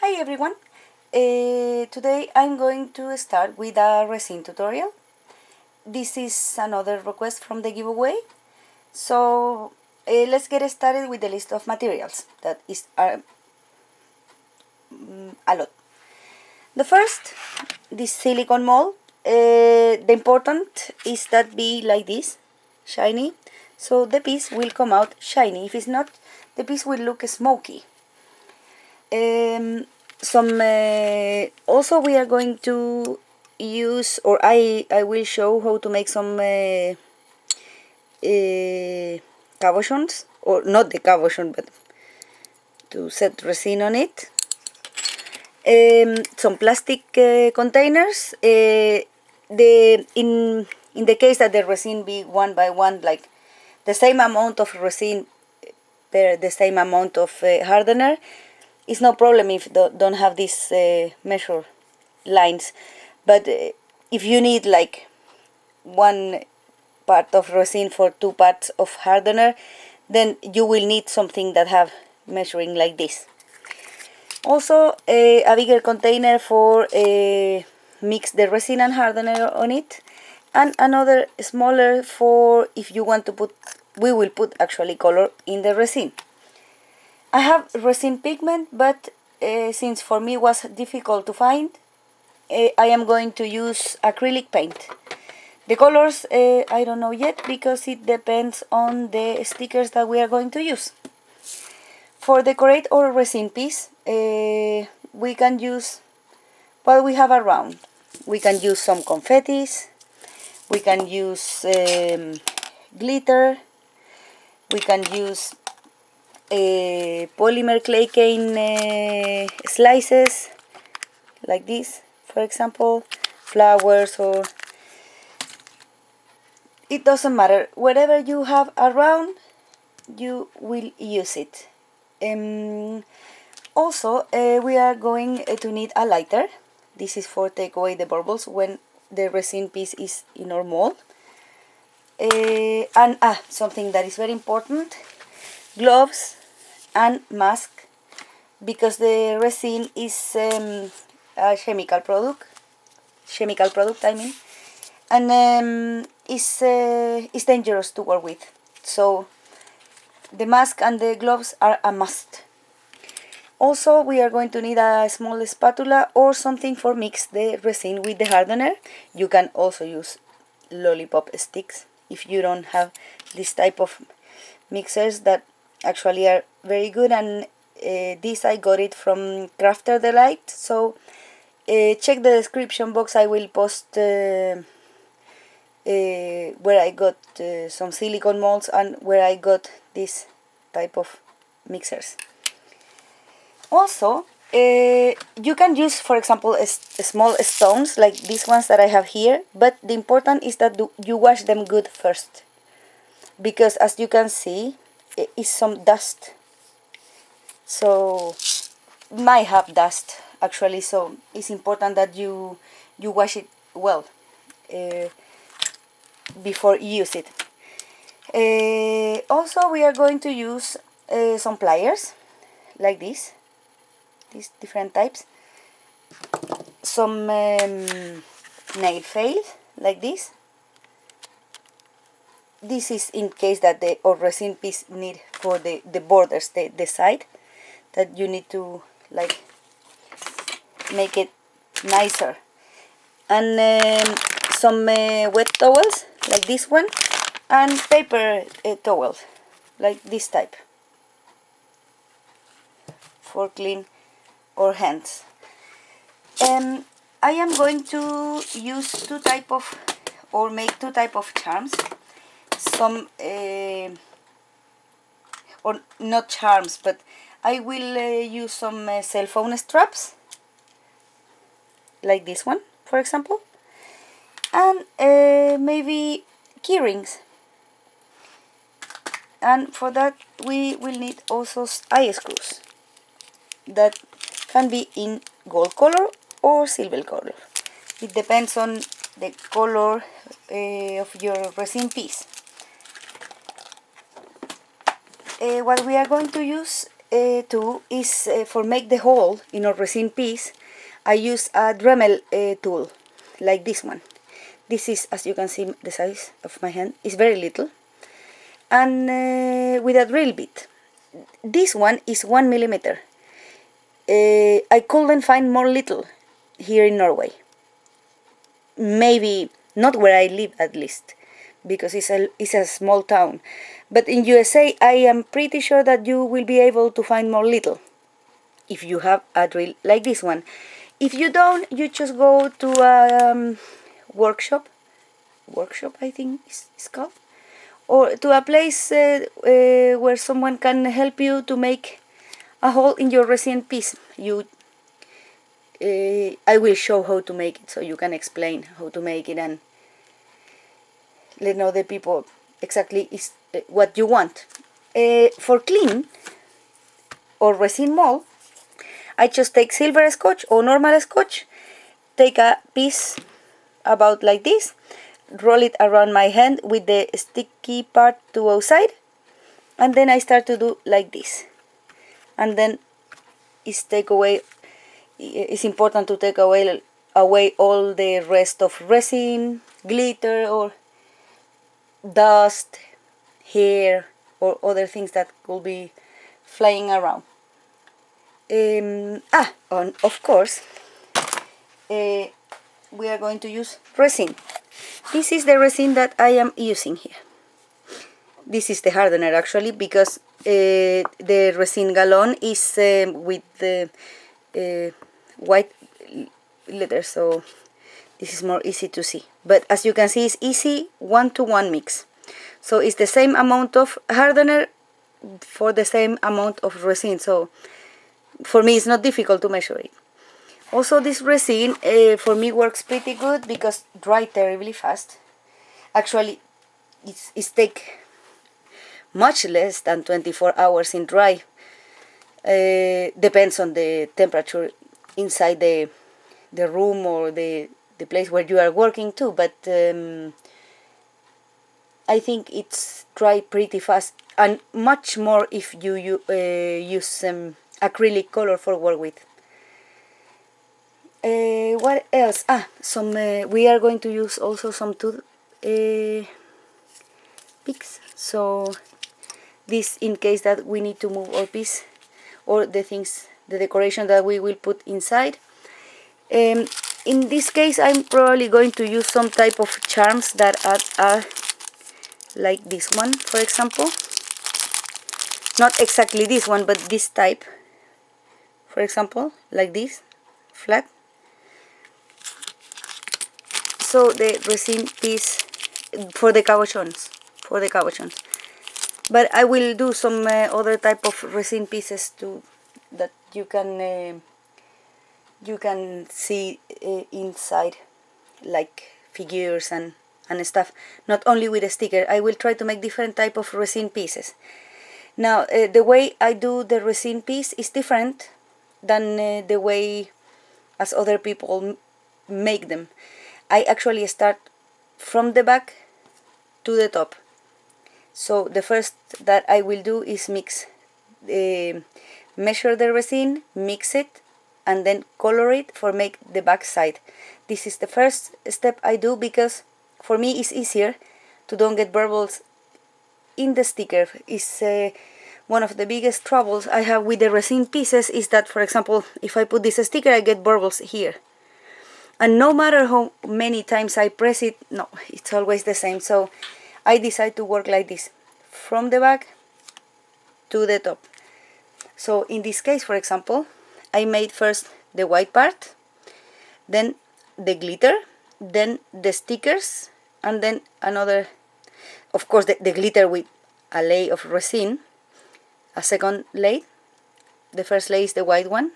Hi everyone! Today I'm going to start with a resin tutorial. This is another request from the giveaway. So let's get started with the list of materials. That is a lot. The first, this silicone mold. The important is that be like this, shiny. So the piece will come out shiny. If it's not, the piece will look smoky. Also we are going to use, or I will show how to make some cabochons, or not the cabochon, but to set resin on it. Some plastic containers. In the case that the resin be one by one, like the same amount of resin per the same amount of hardener, it's no problem if don't have these measure lines. But if you need like one part of resin for 2 parts of hardener, then you will need something that have measuring like this. Also a bigger container for mix the resin and hardener on it, and another smaller for if you want to put, we will put actually color in the resin. I have resin pigment, but since for me was difficult to find, I am going to use acrylic paint. The colors I don't know yet, because it depends on the stickers that we are going to use. For decorate our resin piece, we can use what we have around. We can use some confettis, we can use glitter, we can use polymer clay cane slices, like this, for example, flowers, or it doesn't matter. Whatever you have around, you will use it. Also, we are going to need a lighter. This is for take away the bubbles when the resin piece is in our mold. And something that is very important, gloves and mask, because the resin is a chemical product I mean, and is dangerous to work with. So the mask and the gloves are a must. Also, we are going to need a small spatula or something for mix the resin with the hardener. You can also use lollipop sticks if you don't have this type of mixers that actually are very good, and this I got it from Crafter Delight. So check the description box. I will post where I got some silicone molds and where I got this type of mixers. Also, you can use, for example, small stones like these ones that I have here, but the important is that you wash them good first, because as you can see, it is some dust. So might have dust actually, so it's important that you wash it well before you use it. Also, we are going to use some pliers like these different types, some nail file like this. This is in case that the resin piece need for the borders, the side, that you need to like make it nicer. And some wet towels like this one, and paper towels like this type for clean our hands. I am going to use make two type of charms. Some or not charms, but I will use some cell phone straps like this one, for example, and maybe key rings. And for that we will need also eye screws that can be in gold color or silver color. It depends on the color of your resin piece. What we are going to use too is for make the hole in a resin piece. I use a Dremel tool like this one. This is, as you can see, the size of my hand is very little, and with a drill bit. This one is 1 millimeter. I couldn't find more little here in Norway. Maybe not where I live, at least, because it's a small town. But in USA, I am pretty sure that you will be able to find more little if you have a drill like this one. If you don't, you just go to a workshop I think it's called, or to a place where someone can help you to make a hole in your resin piece. I will show how to make it, so you can explain how to make it and let know the people exactly is what you want. For clean or resin mold, I just take silver scotch or normal scotch, take a piece about like this, roll it around my hand with the sticky part to outside, and then I start to do like this, and then it's important to take away all the rest of resin, glitter, or dust, hair, or other things that could be flying around. And of course, we are going to use resin. This is the resin that I am using here. This is the hardener, actually, because the resin gallon is with the white letters, so this is more easy to see. But as you can see, it's easy 1-to-1 mix. So it's the same amount of hardener for the same amount of resin. So for me, it's not difficult to measure it. Also, this resin for me works pretty good because dry terribly fast. Actually, it's take much less than 24 hours in dry. Depends on the temperature inside the room or the place where you are working too, but I think it's dry pretty fast, and much more if you use acrylic color for work with. What else? We are going to use also some tooth picks. So this, in case that we need to move our piece or the decoration that we will put inside. In this case, I'm probably going to use some type of charms that are like this one, for example. Not exactly this one, but this type, for example, like this, flat. So the resin piece for the cabochons, but I will do some other type of resin pieces too that you can see inside, like figures and stuff. Not only with a sticker. I will try to make different type of resin pieces. Now the way I do the resin piece is different than the way as other people make them. I actually start from the back to the top. So the first that I will do is measure the resin, mix it, and then color it for make the back side. This is the first step I do because for me it's easier to don't get bubbles in the sticker. Is one of the biggest troubles I have with the resin pieces is that, for example, if I put this sticker, I get bubbles here. And no matter how many times I press it, no, it's always the same. So I decide to work like this, from the back to the top. So in this case, for example, I made first the white part, then the glitter, then the stickers, and then another, of course, the glitter with a layer of resin, a second layer. The first layer is the white one.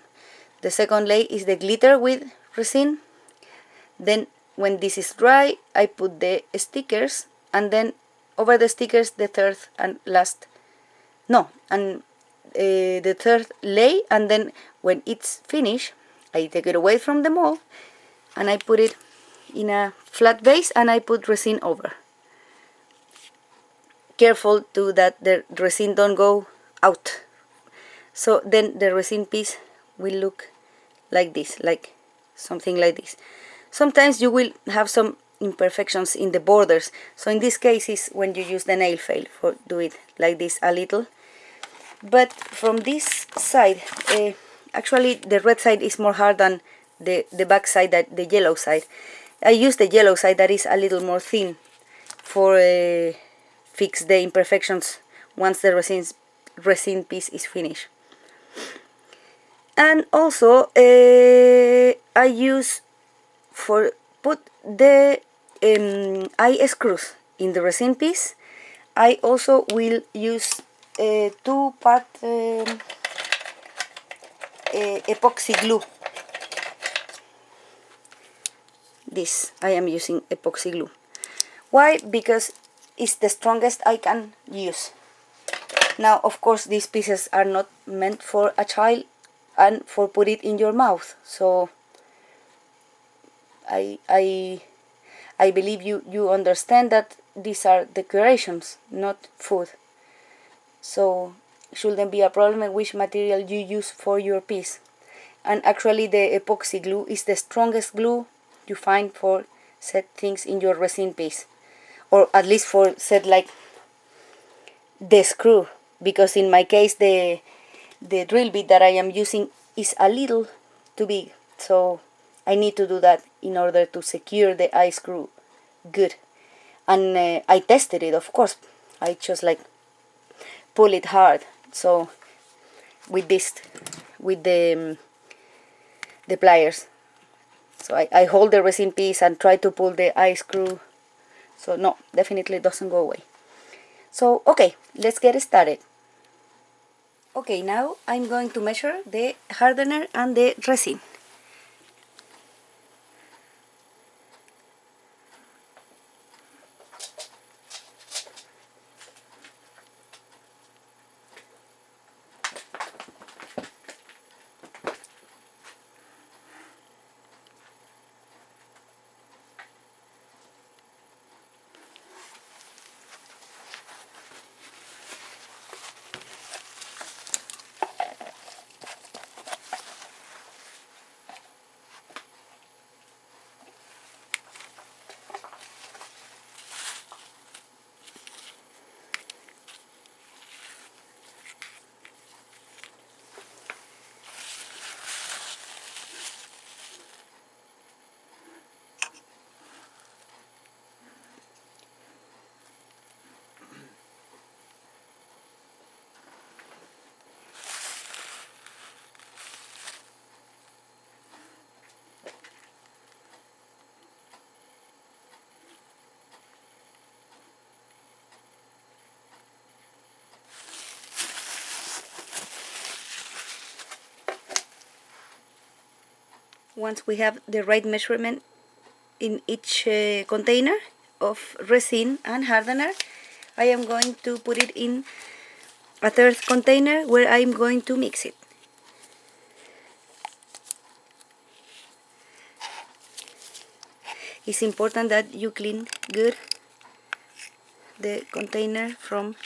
The second layer is the glitter with resin. Then when this is dry, I put the stickers, and then over the stickers the third and last, the third layer, and then when it's finished, I take it away from the mold and I put it in a flat base and I put resin over. Careful too that the resin don't go out So then the resin piece will look like this, like something like this. Sometimes you will have some imperfections in the borders, so in this case is when you use the nail file for do it like this a little. But from this side, actually the red side is more hard than the back side, that the yellow side. I use the yellow side that is a little more thin for fix the imperfections once the resin piece is finished. And also I use for put the eye screws in the resin piece. I also will use 2-part epoxy glue. This I am using epoxy glue. Why? Because it's the strongest I can use. Now of course these pieces are not meant for a child and for put it in your mouth, so I believe you understand that these are decorations, not food. So shouldn't be a problem which material you use for your piece. And actually the epoxy glue is the strongest glue you find for set things in your resin piece, or at least for set like the screw, because in my case the drill bit that I am using is a little too big, so I need to do that in order to secure the eye screw good. And I tested it, of course. I just like pull it hard. So with this, with the pliers, so I hold the resin piece and try to pull the eye screw. So no, definitely doesn't go away. So okay, let's get started. Okay, now I'm going to measure the hardener and the resin. Once we have the right measurement in each container of resin and hardener, I am going to put it in a third container where I'm going to mix it. It's important that you clean good the container from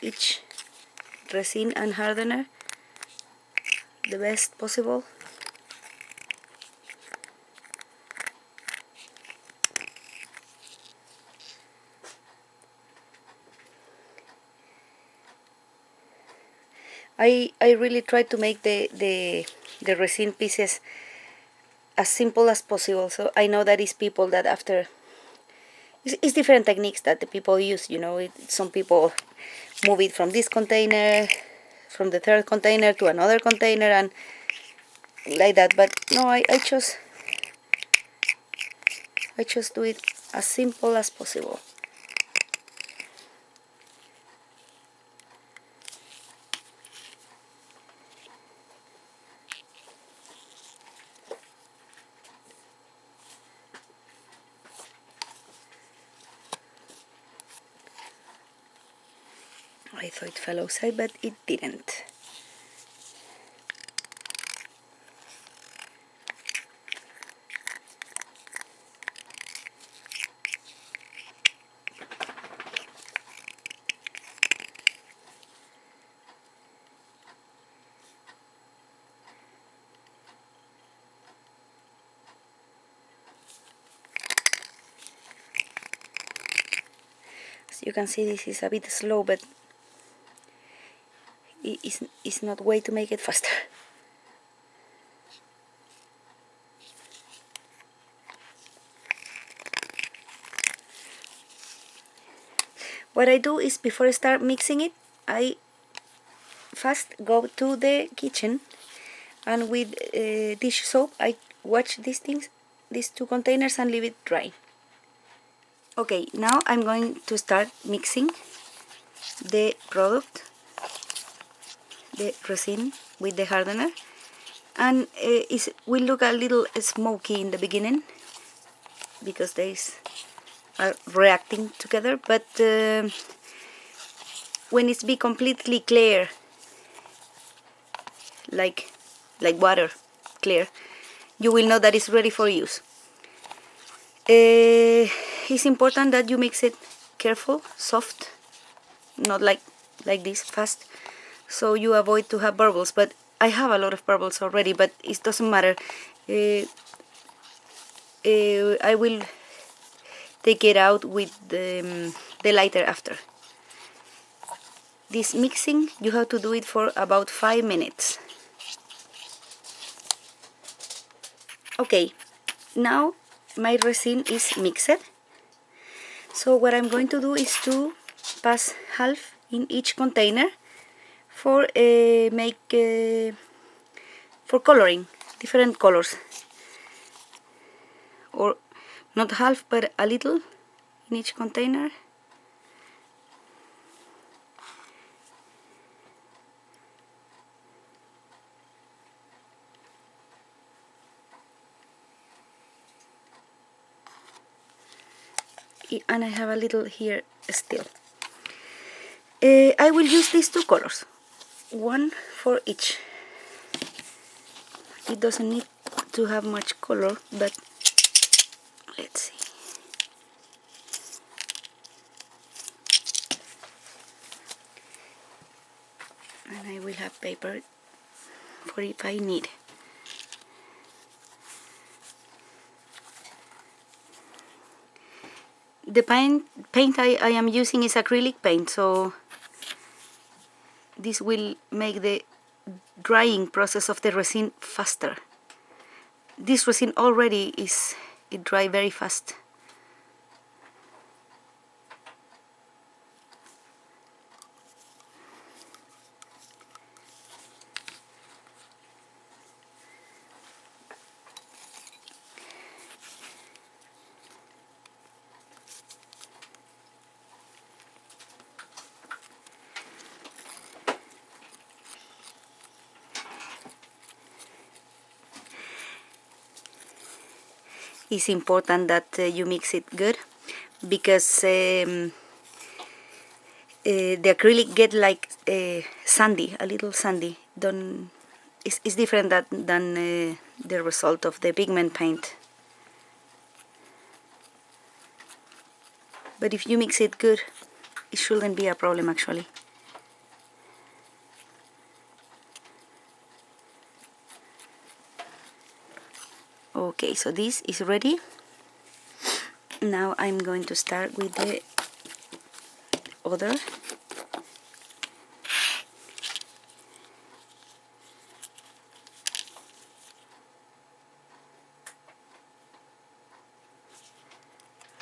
each resin and hardener the best possible. I really try to make the resin pieces as simple as possible. So I know that it's people that after it's different techniques that the people use. You know, some people move it from this container, from the third container to another container, and like that. But no, I just do it as simple as possible. I thought it fell outside, but it didn't. You can see this is a bit slow, but it's not way to make it faster. What I do is, before I start mixing it, I first go to the kitchen, and with dish soap I wash these things, these two containers, and leave it dry. Okay, now I'm going to start mixing the product, the resin, with the hardener, and it will look a little smoky in the beginning because these are reacting together, but when it's be completely clear, like water clear, you will know that it's ready for use. It's important that you mix it careful, soft, not like this, fast, so you avoid to have bubbles. But I have a lot of bubbles already, but it doesn't matter. I will take it out with the lighter after. This mixing, you have to do it for about 5 minutes. Okay, now my resin is mixed. So what I'm going to do is to pass half in each container for for coloring different colors, or not half but a little in each container. And I have a little here still. I will use these two colors, one for each. It doesn't need to have much color, but let's see. And I will have paper for if I need. The paint I am using is acrylic paint, so this will make the drying process of the resin faster. This resin already it dry very fast. It's important that you mix it good, because the acrylic get like sandy, a little sandy. It's different than the result of the pigment paint. But if you mix it good, it shouldn't be a problem actually. Okay, so this is ready. Now I'm going to start with the other.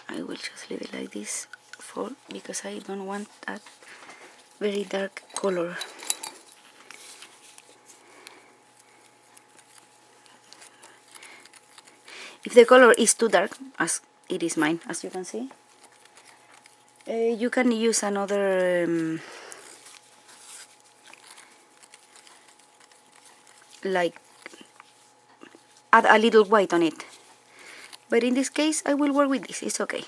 I will just leave it like this because I don't want that very dark color. If the color is too dark, as it is mine, as you can see, you can use another like add a little white on it. But in this case I will work with this, it's okay.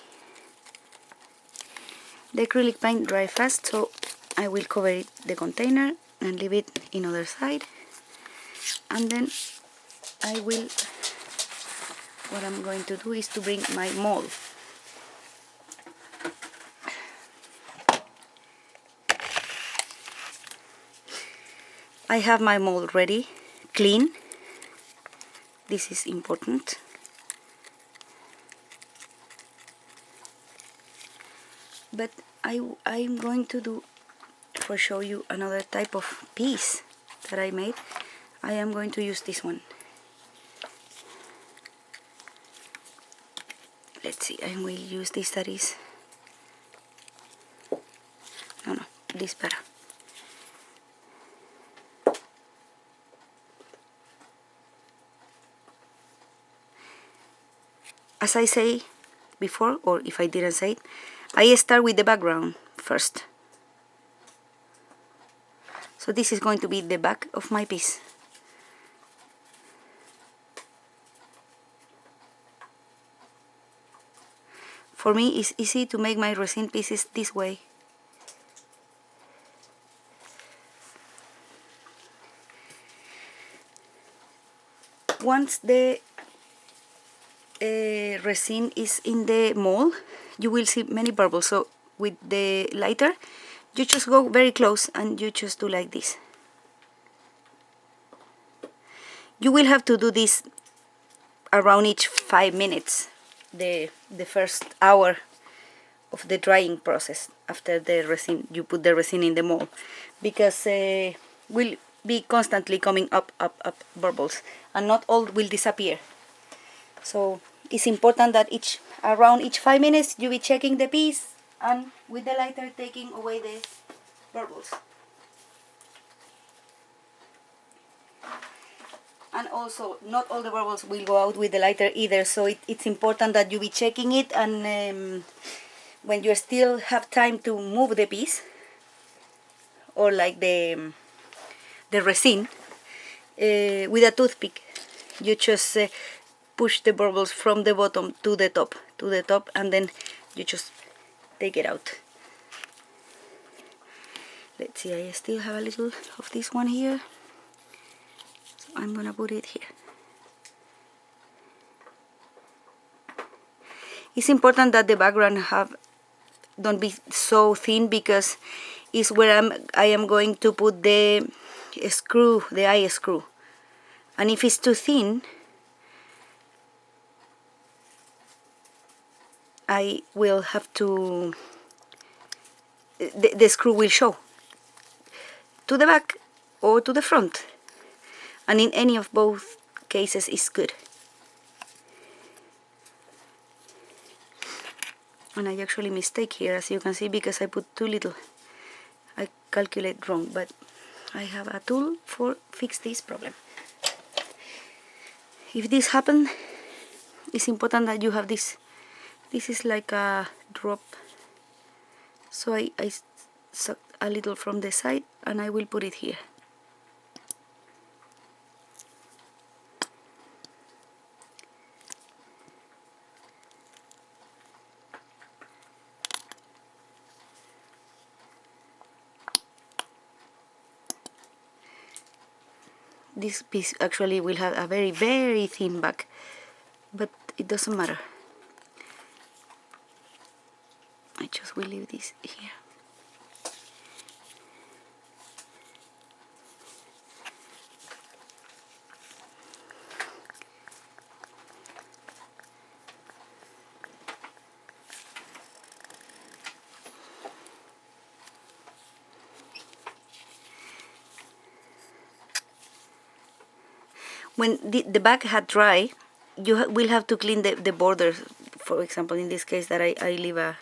The acrylic paint dry fast, so I will cover the container and leave it in other side, and then what I'm going to do is to bring my mold. I have my mold ready, clean. This is important. But I'm going to do, for show you another type of piece that I made. I am going to use this one. Let's see, I will use this that is, no, this better. As I say before, or if I didn't say it, I start with the background first. So this is going to be the back of my piece. For me, it's easy to make my resin pieces this way. Once the resin is in the mold, you will see many bubbles. So with the lighter, you just go very close and you just do like this. You will have to do this around each 5 minutes, the first hour of the drying process after the resin, you put the resin in the mold, because will be constantly coming up bubbles, and not all will disappear. So it's important that around each 5 minutes you be checking the piece and with the lighter taking away the bubbles. And also, not all the bubbles will go out with the lighter either, so it's important that you be checking it, and when you still have time to move the piece, or like the resin, with a toothpick, you just push the bubbles from the bottom to the top, and then you just take it out. Let's see, I still have a little of this one here. I'm gonna put it here. It's important that the background don't be so thin, because it's where I am going to put the screw, the eye screw. And if it's too thin, I will have to, the screw will show to the back or to the front. And in any of both cases is good. And I actually mistake here, as you can see, because I put too little. I calculate wrong, but I have a tool for fix this problem. If this happens, it's important that you have this. This is like a drop. So I suck a little from the side and I will put it here. This piece actually will have a very, very thin back, but it doesn't matter. I just will leave this here. When the back had dry, you will have to clean the borders. For example, in this case that I leave a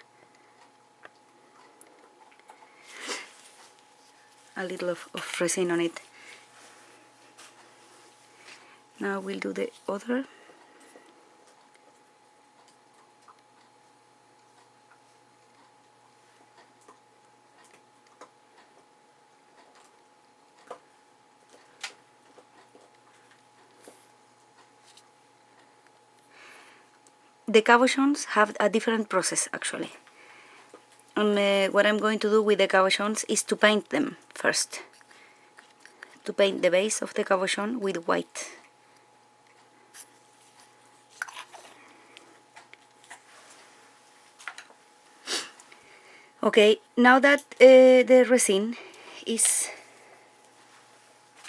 little of resin on it. Now we'll do the other. The cabochons have a different process actually. And what I'm going to do with the cabochons is to paint them first. To paint the base of the cabochon with white. Okay, now that the resin is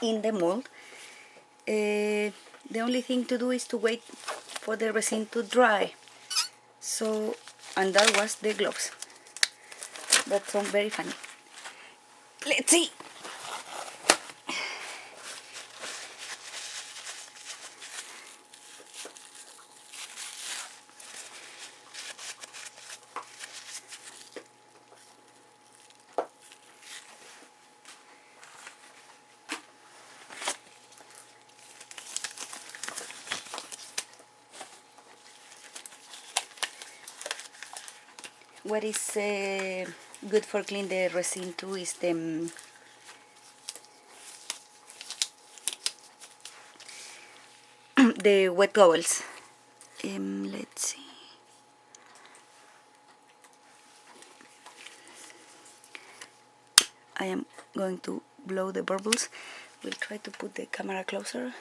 in the mold, the only thing to do is to wait for the resin to dry. So, and that was the gloves. That sounds very funny. Let's see. What is good for clean the resin too is the wet towels. Let's see. I am going to blow the bubbles. We'll try to put the camera closer.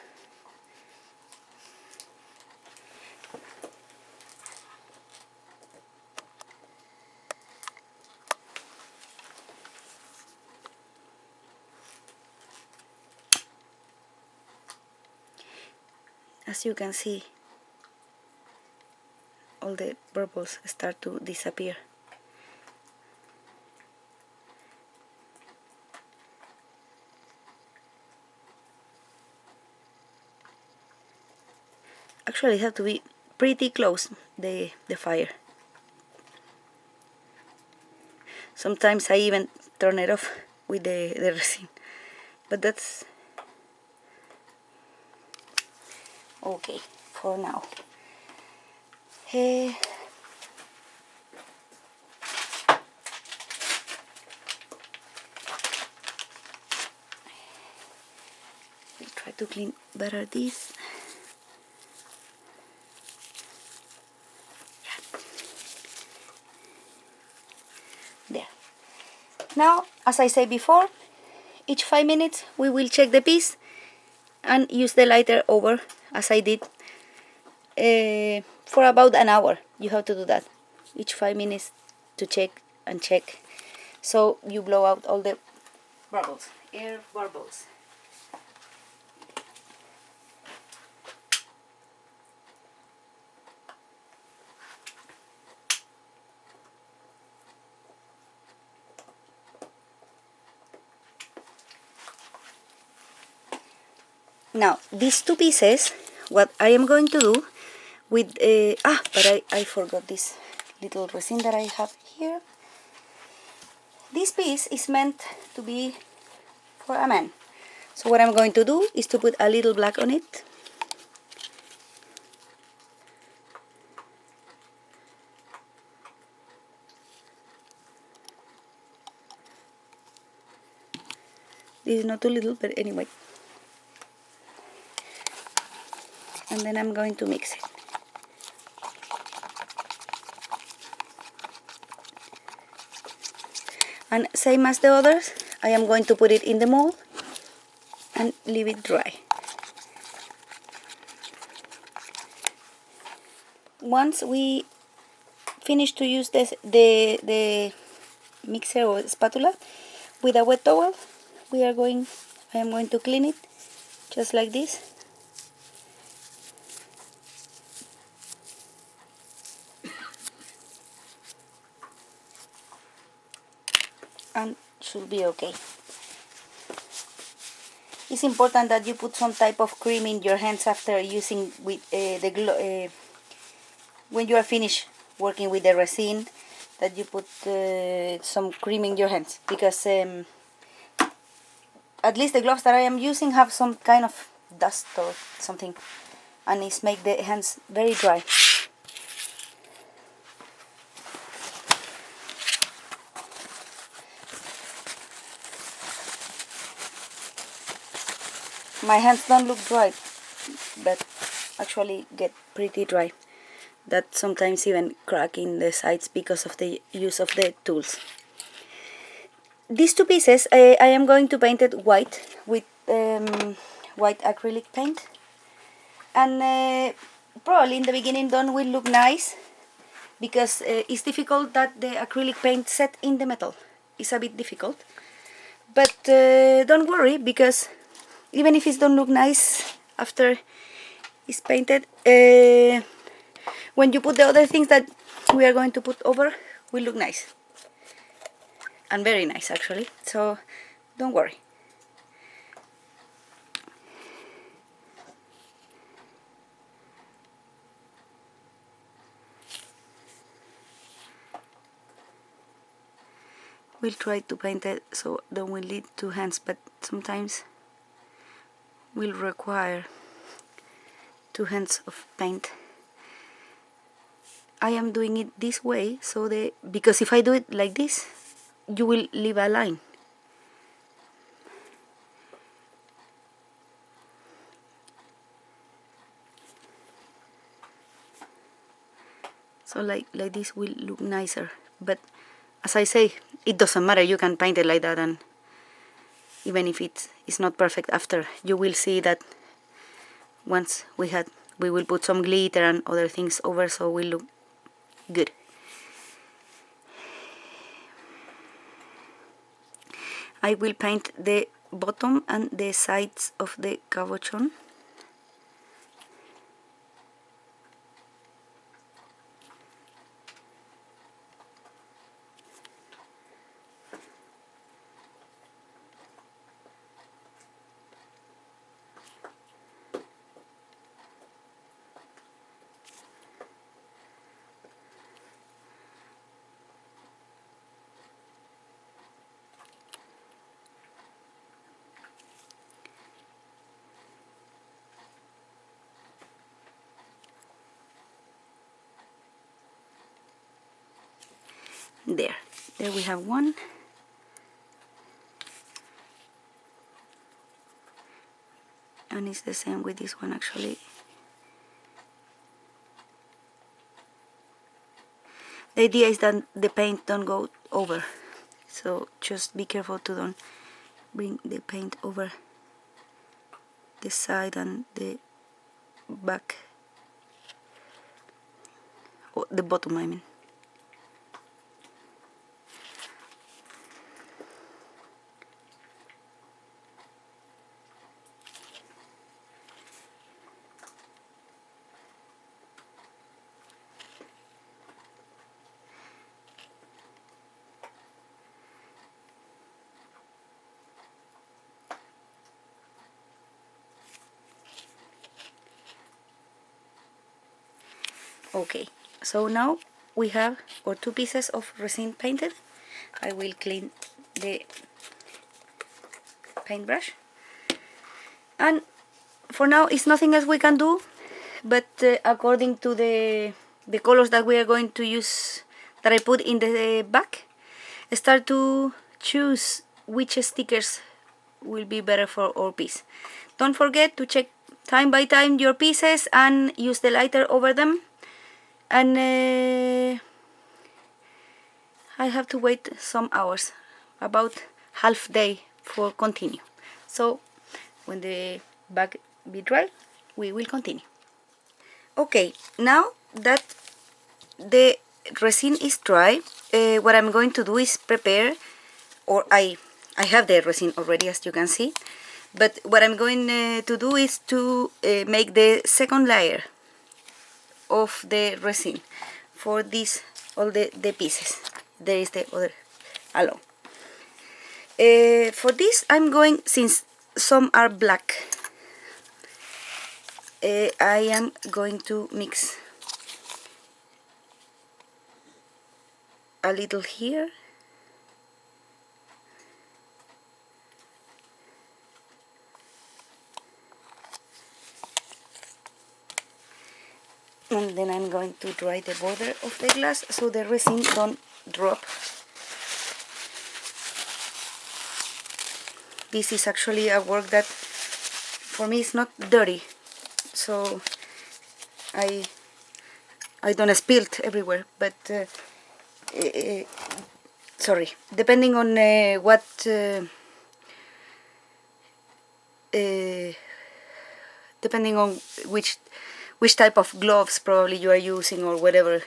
As you can see, all the bubbles start to disappear. Actually, it have to be pretty close the fire. Sometimes I even turn it off with the resin, but that's okay for now. We'll try to clean better this. There. Now, as I said before, each 5 minutes we will check the piece and use the lighter over, as I did, for about an hour. You have to do that each 5 minutes to check and check, so you blow out all the bubbles, air bubbles. Now, these two pieces, what I am going to do with, but I forgot this little resin that I have here. This piece is meant to be for a man. So what I'm going to do is to put a little black on it. This is not too little, but anyway. And then I'm going to mix it. And same as the others, I am going to put it in the mold and leave it dry. Once we finish to use the mixer or spatula with a wet towel, I am going to clean it just like this. And should be okay. It's important that you put some type of cream in your hands after using with when you are finished working with the resin, that you put some cream in your hands, because at least the gloves that I am using have some kind of dust or something, and it's make the hands very dry. My hands don't look dry, but actually get pretty dry. That sometimes even crack in the sides because of the use of the tools. These two pieces I am going to paint it white with white acrylic paint, and probably in the beginning don't will look nice, because it's difficult that the acrylic paint set in the metal. It's a bit difficult, but don't worry, because even if it don't look nice after it's painted, when you put the other things that we are going to put over, will look nice. and very nice actually, so don't worry. We'll try to paint it so don't will need two hands, but sometimes will require two hands of paint. I am doing it this way so because if I do it like this, you will leave a line. So like this will look nicer, but as I say, it doesn't matter, you can paint it like that, and even if it's not perfect after, you will see that once we will put some glitter and other things over, so it will look good. I will paint the bottom and the sides of the cabochon. There we have one. And it's the same with this one actually. The idea is that the paint don't go over, so just be careful to don't bring the paint over the side and the back, or the bottom I mean. Okay, so now we have our two pieces of resin painted. I will clean the paintbrush, and for now it's nothing else we can do, but according to the colors that we are going to use, that I put in the back, start to choose which stickers will be better for our piece. Don't forget to check time by time your pieces and use the lighter over them. And I have to wait some hours, about half day for continue. So when the bag be dry, we will continue. Okay, now that the resin is dry, what I'm going to do is prepare, or I have the resin already, as you can see, but what I'm going to do is to make the second layer of the resin for this, all the pieces. There is the other along. For this I'm going, since some are black, I am going to mix a little here, and then I'm going to dry the border of the glass so the resin don't drop. This is actually a work that for me is not dirty, so I don't spill it everywhere, but sorry, depending on what depending on which type of gloves probably you are using, or whatever,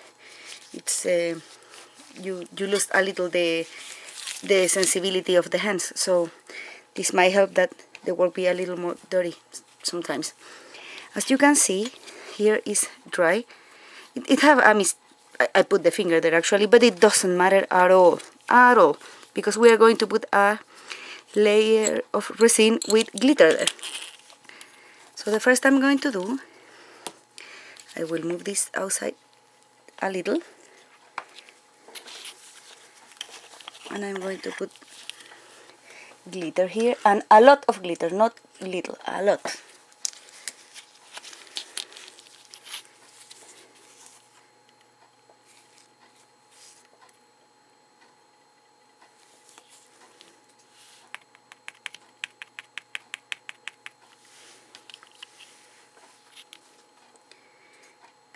it's you lose a little the sensibility of the hands, so this might help that the work be a little more dirty sometimes. As you can see, here is dry. It have I put the finger there actually, but it doesn't matter at all, because we are going to put a layer of resin with glitter there. So the first I'm going to do, I will move this outside a little, and I'm going to put glitter here, and a lot of glitter, not little, a lot.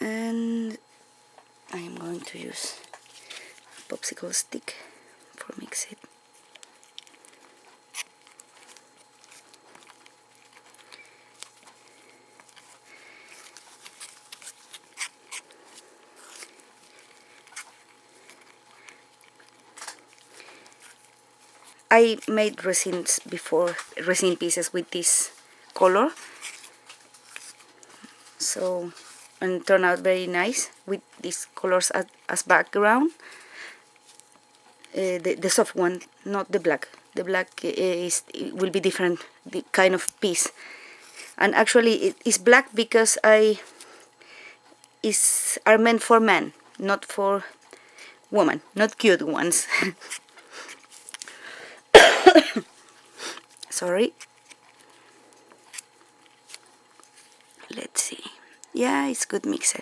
And I am going to use a popsicle stick for mix it. I made resins before, resin pieces with this color, so, and turned out very nice with these colors as background. The soft one, not the black. The black it will be different, the kind of piece. And actually it is black because are meant for men, not for women, not cute ones. Sorry. Let's see. Yeah, it's good mixed.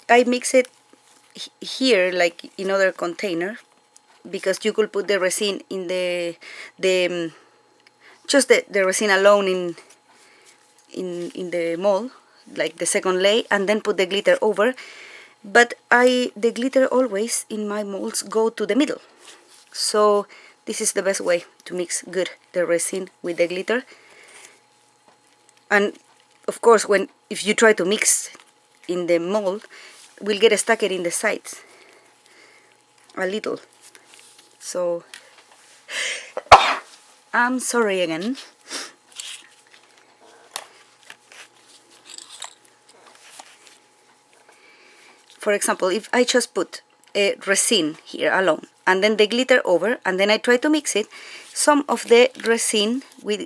I mix it here like in other container, because you could put the resin in just the resin alone in the mold, like the second layer, and then put the glitter over. But the glitter always in my molds go to the middle, so this is the best way to mix good the resin with the glitter. And of course, if you try to mix in the mold, will get stuck in the sides a little. So I'm sorry again. For example, if I just put a resin here alone and then the glitter over, and then I try to mix it, some of the resin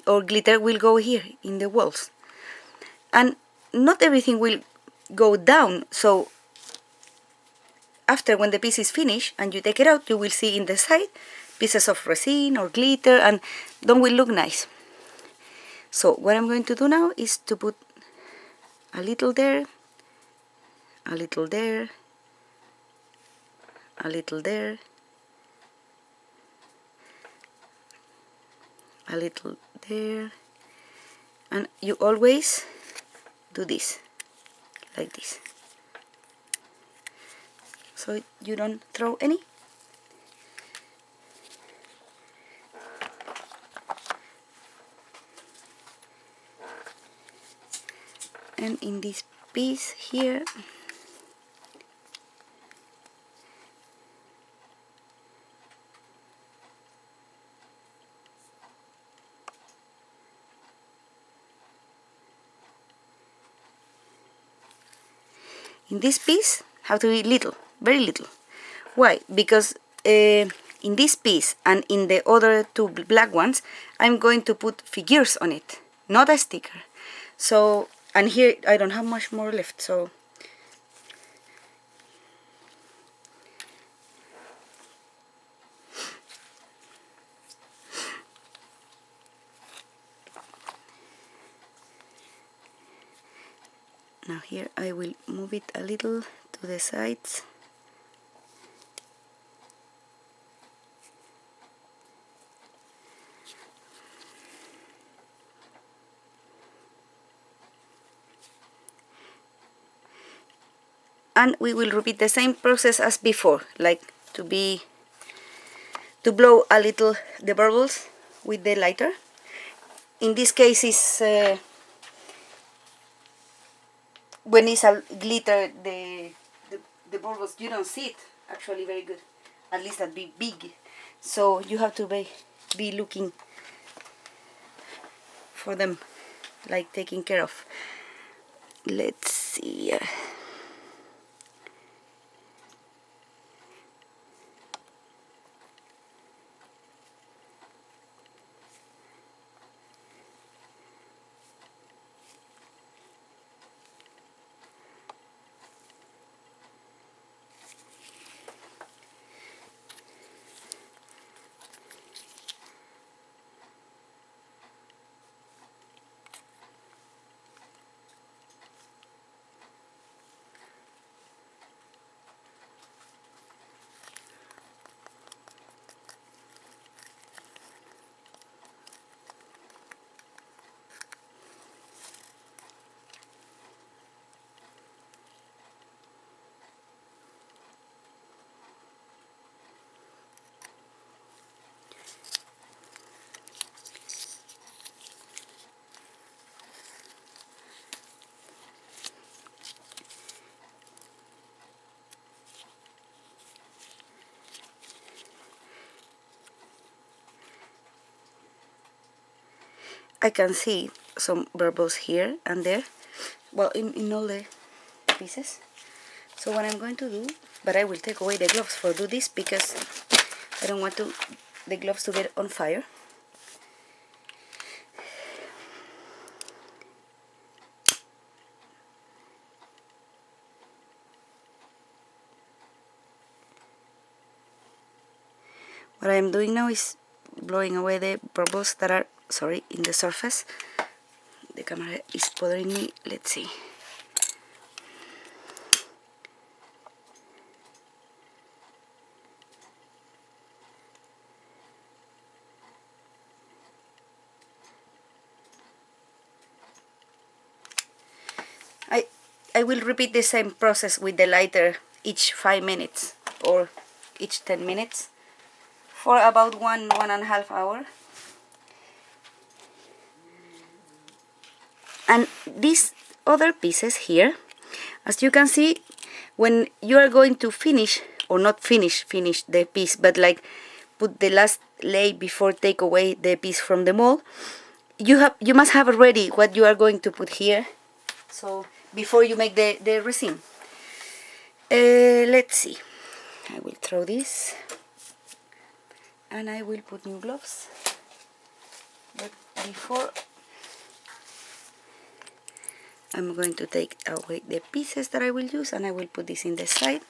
or glitter will go here in the walls, and not everything will go down. So after, when the piece is finished and you take it out, you will see in the side pieces of resin or glitter, and don't will look nice. So what I'm going to do now is to put a little there, a little there, a little there, a little there, and you always do this, like this, so you don't throw any. And in this piece here, in this piece have to be little, very little. Why? Because in this piece and in the other two black ones, I'm going to put figures on it, not a sticker. So, and here I don't have much more left, so now here I will move it a little to the sides. And we will repeat the same process as before, like to blow a little the bubbles with the lighter. In this case is when it's a glitter, the bubbles, you don't see it actually very good, at least that be big. So you have to be looking for them, like taking care of. Let's see. I can see some bubbles here and there, well, in all the pieces. So what I'm going to do, but I will take away the gloves for do this because I don't want the gloves to get on fire. What I'm doing now is blowing away the bubbles that are, sorry, in the surface. The camera is bothering me. Let's see. I will repeat the same process with the lighter each 5 minutes or each 10 minutes for about 1.5 hours. And these other pieces here, as you can see, when you are going to finish, or not finish the piece, but like put the last lay before take away the piece from the mold, you must have ready what you are going to put here. So before you make the resin. Let's see. I will throw this and I will put new gloves. But before, I'm going to take away the pieces that I will use and I will put this in the side.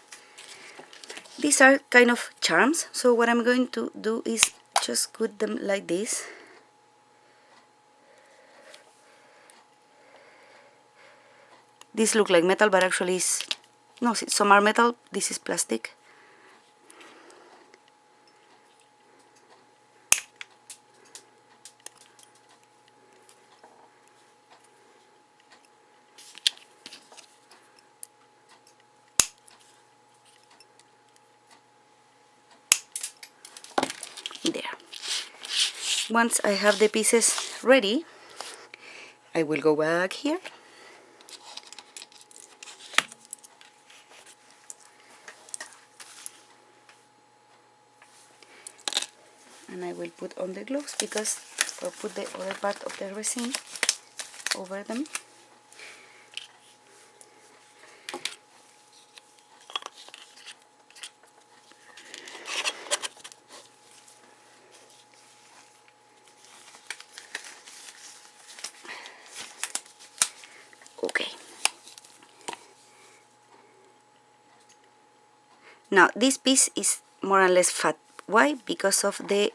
These are kind of charms, so what I'm going to do is just put them like this. These look like metal, but actually no, some are metal, this is plastic. There. Once I have the pieces ready, I will go back here. And I will put on the gloves because, or put the other part of the resin over them. Okay. Now this piece is more or less fat. Why? Because of the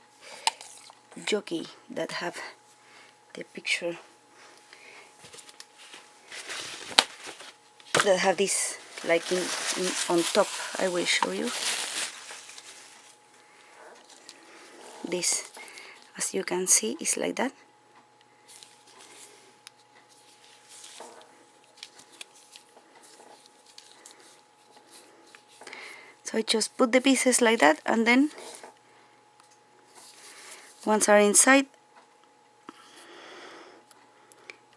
jockey that have the picture, that have this like in on top. I will show you this. As you can see, is like that. So I just put the pieces like that, and then once are inside,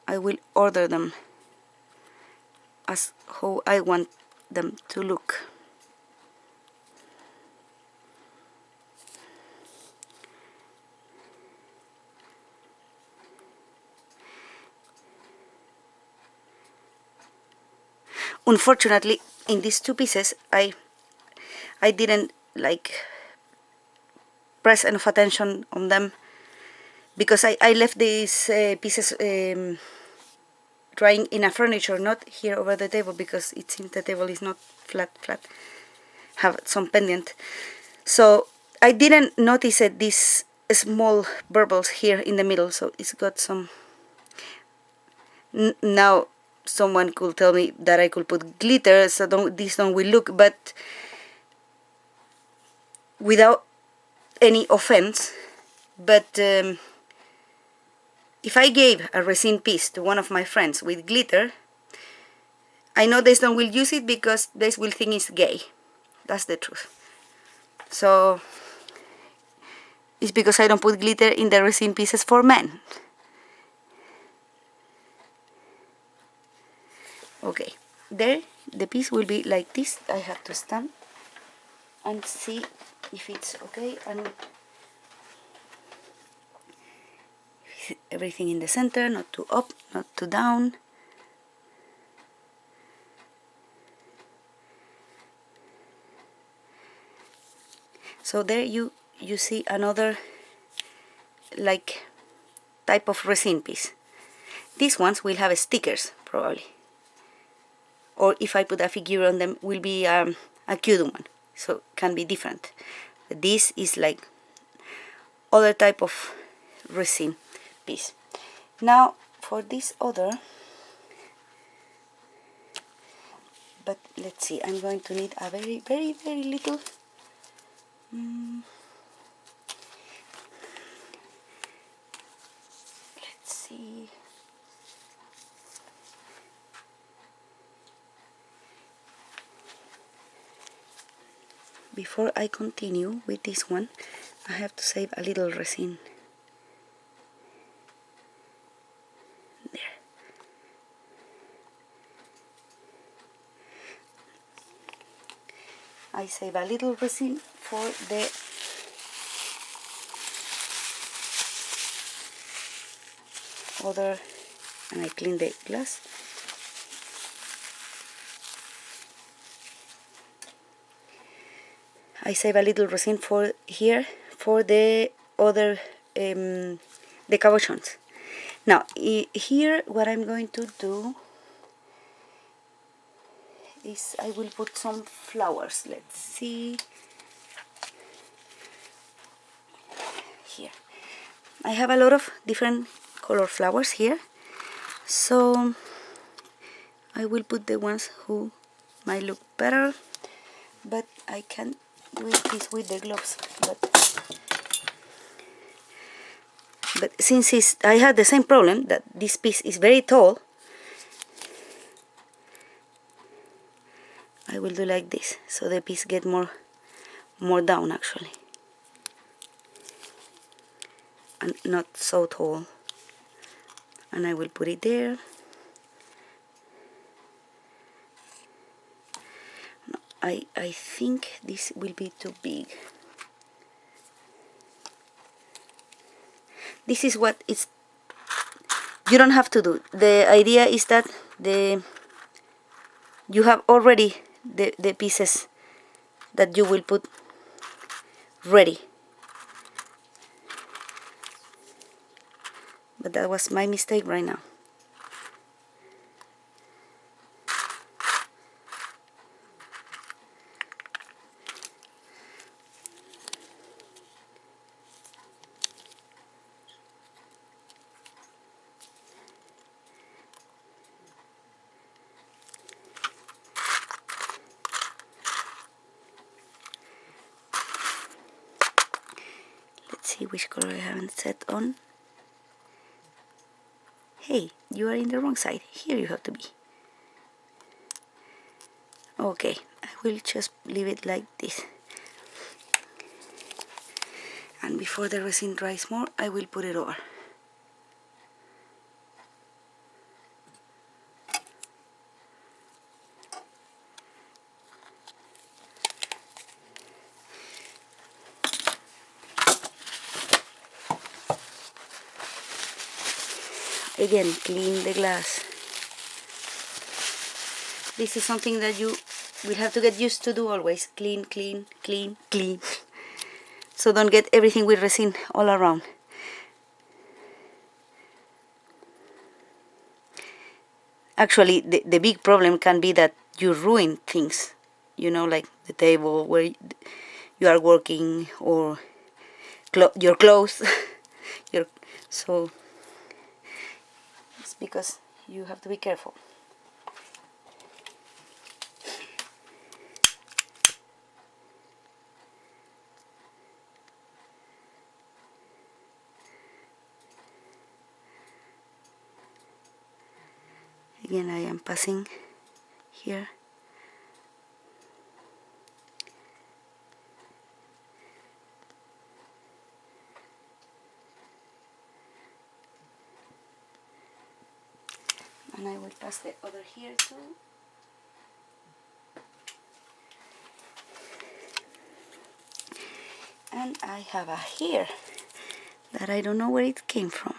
I will order them as how I want them to look. Unfortunately, in these two pieces, I didn't like press enough attention on them because I left these pieces drying in a furniture, not here over the table, because it seems the table is not flat, have some pendant. So I didn't notice these small bubbles here in the middle, so it's got some. Now someone could tell me that I could put glitter so this don't will look, but without any offense, but if I gave a resin piece to one of my friends with glitter, I know they don't will use it because they will think it's gay. That's the truth. So it's because I don't put glitter in the resin pieces for men. Okay, there the piece will be like this. I have to stand and see if it's okay, and everything in the center, not too up, not too down. So there you see another like type of resin piece. These ones will have stickers probably, or if I put a figure on them will be a cute one, so it can be different. But this is like other type of resin piece. Now for this other, but let's see, I'm going to need a very little let's see. Before I continue with this one, I have to save a little resin. There. I save a little resin for the other, and I clean the glass. I save a little resin for here for the other decorations. Now here what I'm going to do is I will put some flowers. Let's see. Here I have a lot of different color flowers here, so I will put the ones who might look better, but I can do this with the gloves. But since I had the same problem that this piece is very tall, I will do like this, so the piece get more down actually, and not so tall. And I will put it there. No, I think this will be too big. This is what it's, you don't have to do. The idea is that you have already the pieces that you will put ready. But that was my mistake right now. Let's see which color I haven't set on. Hey, you are in the wrong side. Here you have to be. Okay, I will just leave it like this. And before the resin dries more, I will put it over. Again, clean the glass. This is something that you will have to get used to do always. Clean, clean, clean, clean. So don't get everything with resin all around. Actually, the big problem can be that you ruin things. You know, like the table where you are working, or your clothes. So it's because you have to be careful. Again, I am passing here. And I will pass the other here too. And I have a here that I don't know where it came from,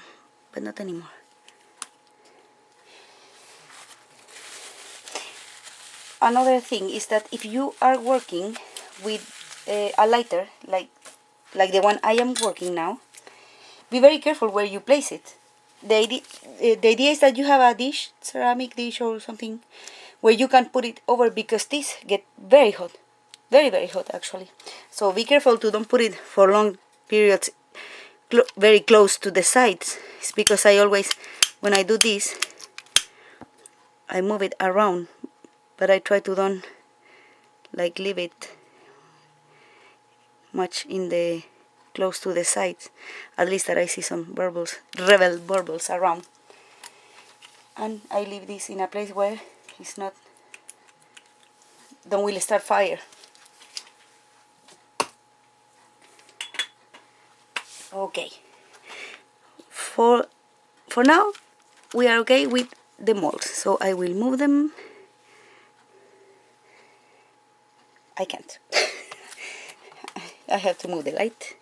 but not anymore. Another thing is that if you are working with a lighter, like the one I am working now, be very careful where you place it. The idea is that you have a dish, ceramic dish or something, where you can put it over, because this get very hot, very, very hot actually. So be careful to don't put it for long periods very close to the sides. It's because I always, when I do this, I move it around, but I try to don't like leave it much in the close to the sides, at least that I see some bubbles, rebel bubbles around. And I leave this in a place where it's not, don't will start fire. Okay, for now we are okay with the molds, so I will move them. I can't. I have to move the light.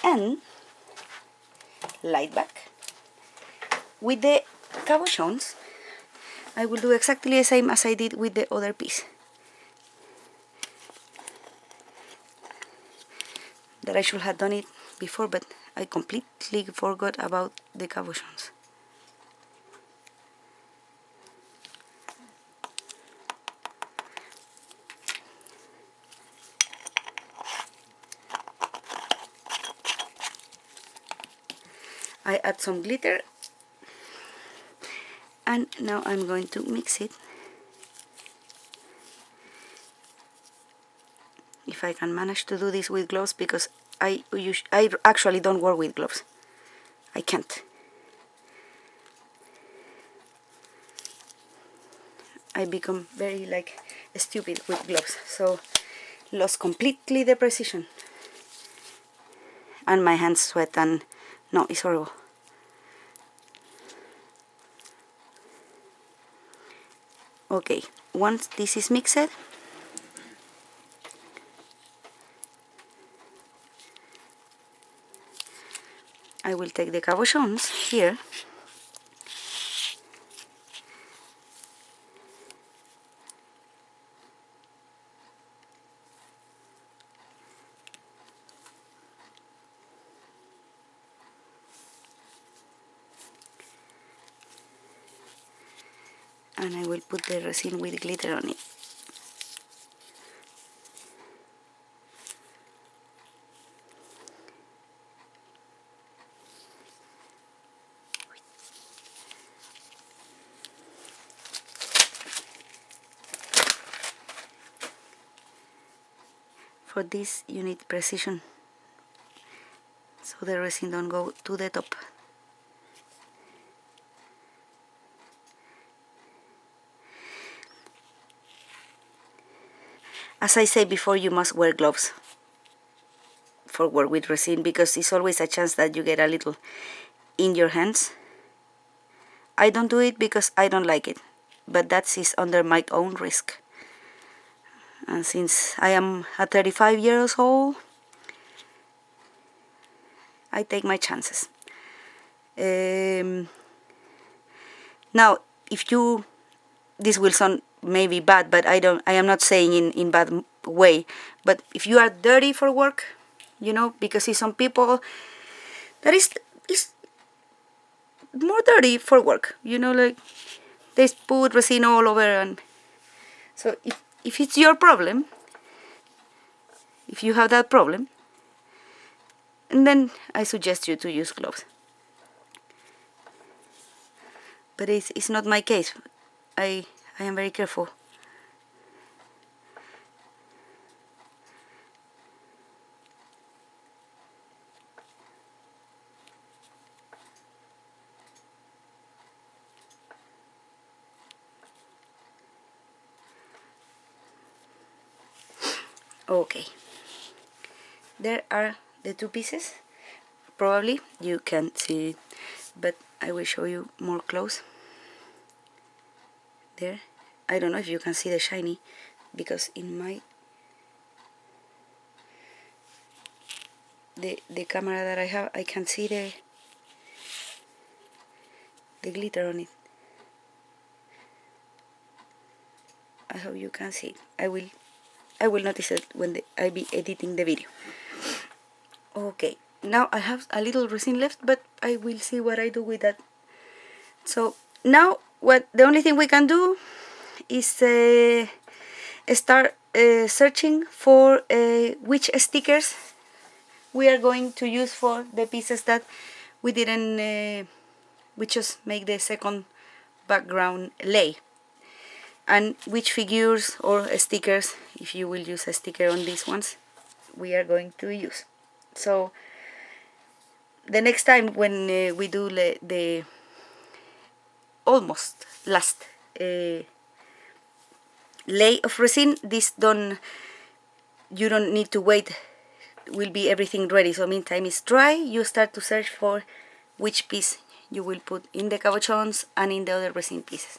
And light back. With the cabochons, I will do exactly the same as I did with the other piece. That I should have done it before, but I completely forgot about the cabochons. I add some glitter, and now I'm going to mix it. If I can manage to do this with gloves, because I actually don't work with gloves. I can't. I become very like stupid with gloves, so lost completely the precision. And my hands sweat, and no, it's horrible. Okay, once this is mixed, I will take the cabochons here and I will put the resin with glitter on it. For this you need precision, so the resin don't go to the top. As I said before, you must wear gloves for work with resin, because it's always a chance that you get a little in your hands. I don't do it because I don't like it, but that is under my own risk. And since I am at 35 years old, I take my chances. Now, if you, this will sound maybe bad, but I am not saying in bad way, but if you are dirty for work, you know, because see some people that is more dirty for work, you know, like they put resin all over. And so if it's your problem, if you have that problem, and then I suggest you to use gloves. But it's not my case. I am very careful. Okay, there are the two pieces. Probably you can't see it, but I will show you more close. There, I don't know if you can see the shiny, because in my the camera that I have, I can see the glitter on it. I hope you can see it. I will notice it when I be editing the video. Okay, now I have a little resin left, but I will see what I do with that. So now the only thing we can do is start searching for which stickers we are going to use for the pieces that we didn't we just make the second background lay, and which figures or stickers, if you will use a sticker on these ones, we are going to use. So the next time when we do the almost last lay of resin, you don't need to wait, will be everything ready. So meantime it's dry, you start to search for which piece you will put in the cabochons and in the other resin pieces.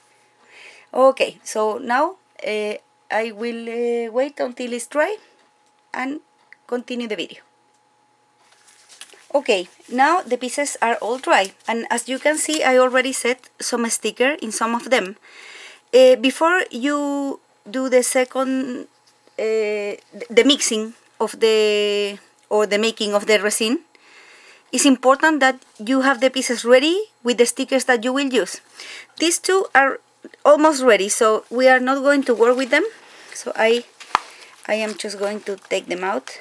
Okay, so now I will wait until it's dry and continue the video. Okay, now the pieces are all dry, and as you can see I already set some sticker in some of them. Before you do the second the mixing of the making of the resin, it's important that you have the pieces ready with the stickers that you will use. These two are almost ready, so we are not going to work with them. So I am just going to take them out,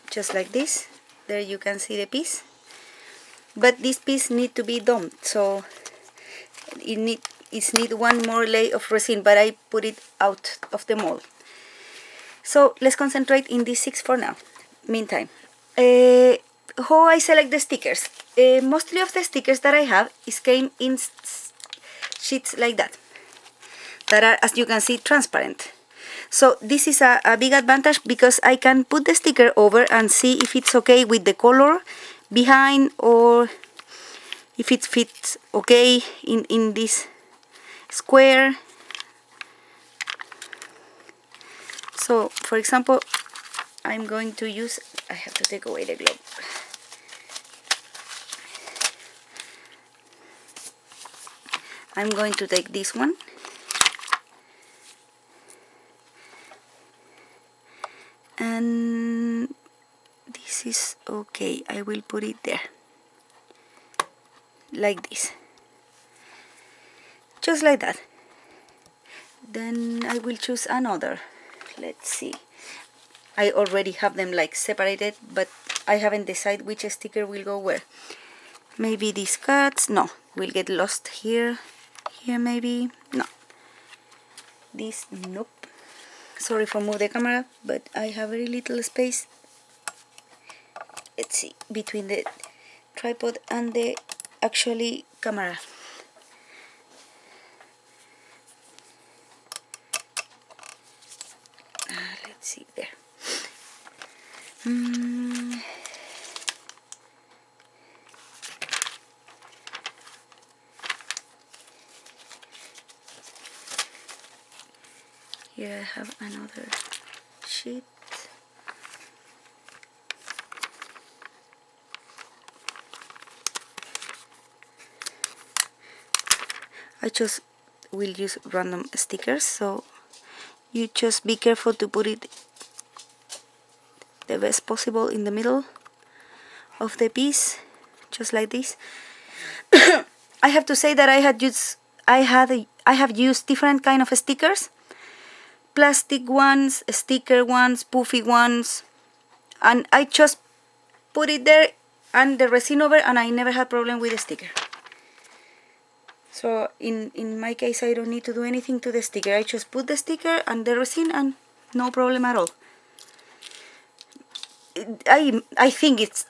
just like this. There you can see the piece, but this piece need to be dumped, so it need one more layer of resin, but I put it out of the mold. So let's concentrate in these 6 for now. Meantime, how I select the stickers. Mostly of the stickers that I have came in sheets like that are, as you can see, transparent. So this is a big advantage, because I can put the sticker over and see if it's okay with the color behind, or if it fits okay in this square. So for example, I'm going to use, I have to take away the glove. I'm going to take this one and this is okay. I will put it there like this, just like that. Then I will choose another. Let's see, I already have them like separated, but I haven't decided which sticker will go where. Maybe these cuts, no, will get lost here maybe, no. This, nope. Sorry for moving the camera, but I have very little space. Let's see, between the tripod and the actually camera. Let's see, there. Here I have another sheet. I just will use random stickers, so you just be careful to put it the best possible in the middle of the piece, just like this. I have to say that I have used different kind of stickers, plastic ones, sticker ones, puffy ones, and I just put it there and the resin over, and I never had problem with the sticker. So in my case, I don't need to do anything to the sticker. I just put the sticker and the resin and no problem at all. I think it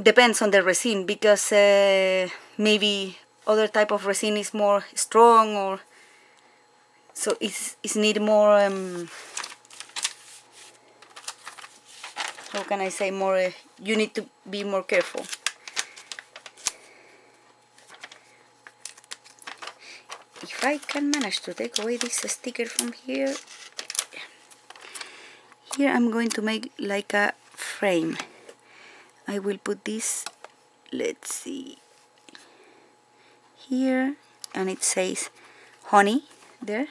depends on the resin, because maybe other type of resin is more strong, or so it's need more how can I say, more you need to be more careful. if I can manage to take away this sticker from here. Here I'm going to make like a frame. I will put this, let's see, here, and it says honey there.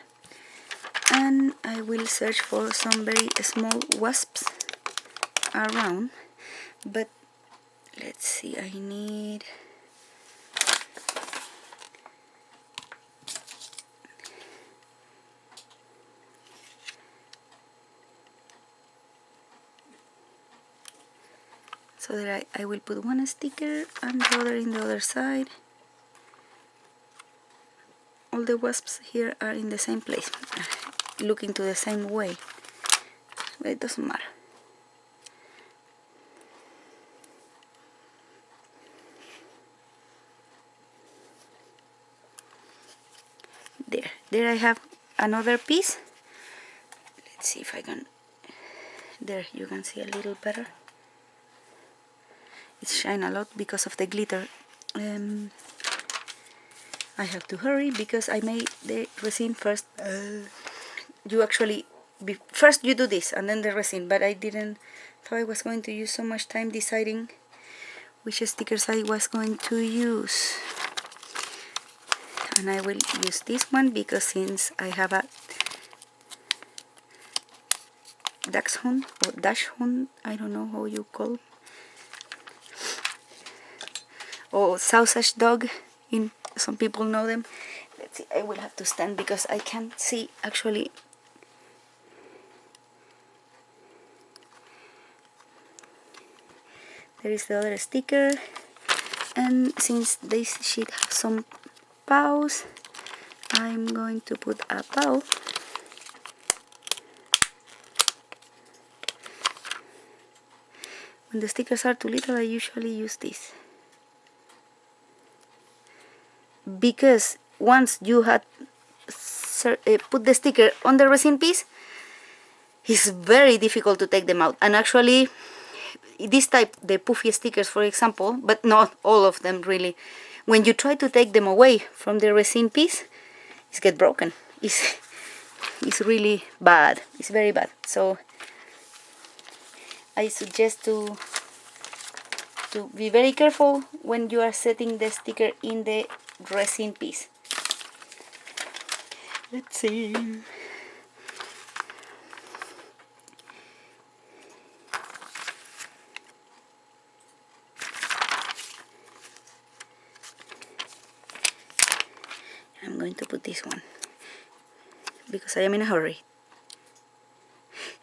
And I will search for some very small wasps around, but let's see, I need so that I will put one sticker and the other in the other side. All the wasps here are in the same place, looking to the same way, but it doesn't matter. There I have another piece. Let's see if I can, there you can see a little better. It shines a lot because of the glitter. I have to hurry because I made the resin first. You actually, first you do this and then the resin, but I didn't, thought I was going to use so much time deciding which stickers I was going to use. And I will use this one because since I have a dachshund or dachshund, I don't know how you call, or sausage dog, in some people know them. Let's see, I will have to stand because I can't see actually. There is the other sticker, and since this sheet has some paws, I'm going to put a paw. When the stickers are too little, I usually use this, because once you had put the sticker on the resin piece, it's very difficult to take them out. And actually this type, the puffy stickers for example, but not all of them really, when you try to take them away from the resin piece, it gets broken. It's really bad, it's very bad. So I suggest to be very careful when you are setting the sticker in the resin piece. Let's see. I'm going to put this one because I am in a hurry.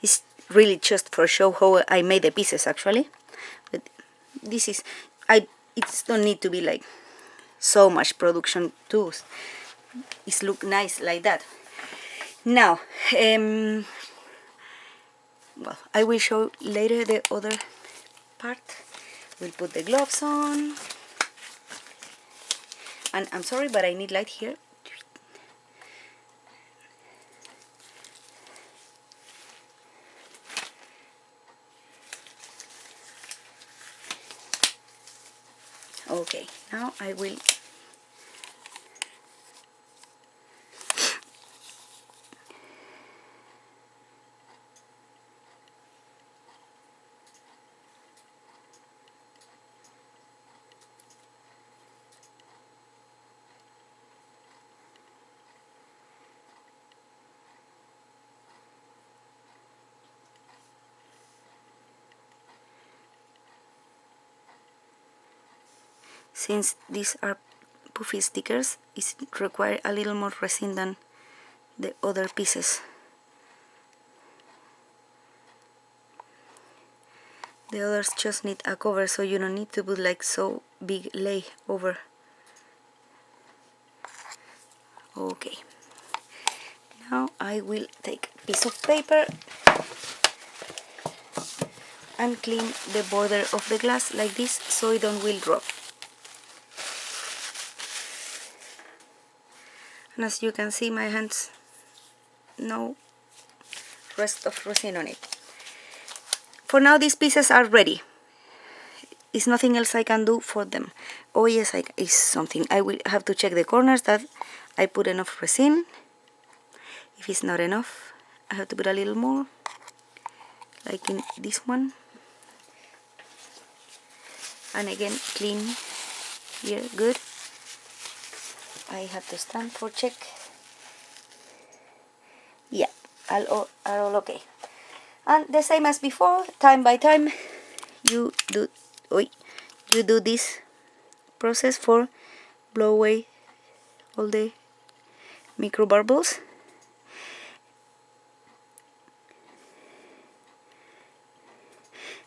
It's really just for show how I made the pieces actually, but this is, it don't need to be like so much production too. It look nice like that. Now well, I will show later the other part. We'll put the gloves on, and I'm sorry but I need light here. Okay, now I will since these are puffy stickers, it require a little more resin than the other pieces. The others just need a cover, so you don't need to put like so big lay over. Okay, now I will take a piece of paper and clean the border of the glass like this so it don't will drop. And as you can see, my hands, no rest of resin on it. For now these pieces are ready. is nothing else I can do for them. Oh yes, is something. I will have to check the corners that I put enough resin. If it's not enough, I have to put a little more, like in this one. And again, clean here, good. I have to stand for check. Yeah, are all okay. And the same as before, time by time, you do this process for blow away all the micro bubbles.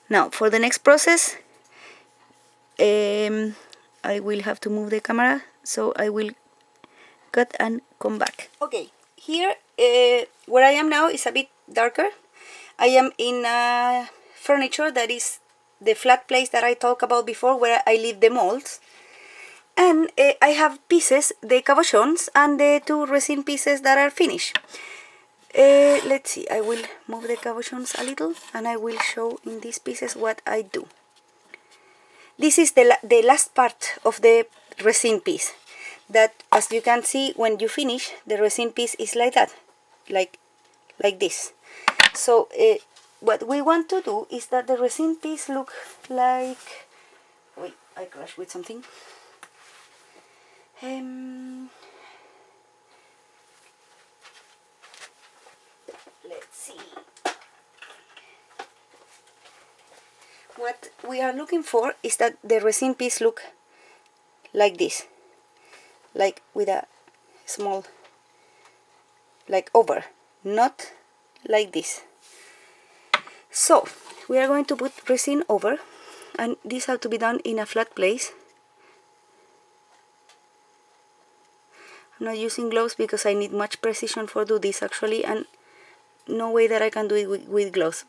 Now for the next process, I will have to move the camera, so I will cut and come back. Okay, here where I am now is a bit darker. I am in furniture that is the flat place that I talked about before, where I leave the molds. And I have pieces, the cabochons and the 2 resin pieces that are finished. Let's see, I will move the cabochons a little and I will show in these pieces what I do. This is the last part of the resin piece. That, as you can see, when you finish, the resin piece is like that, like this. So what we want to do is that the resin piece look like... Wait, I crashed with something. Let's see. What we are looking for is that the resin piece look like this, like with a small, like over, not like this. So we are going to put resin over, and this has to be done in a flat place. I'm not using gloves because I need much precision for do this actually, and no way that I can do it with gloves.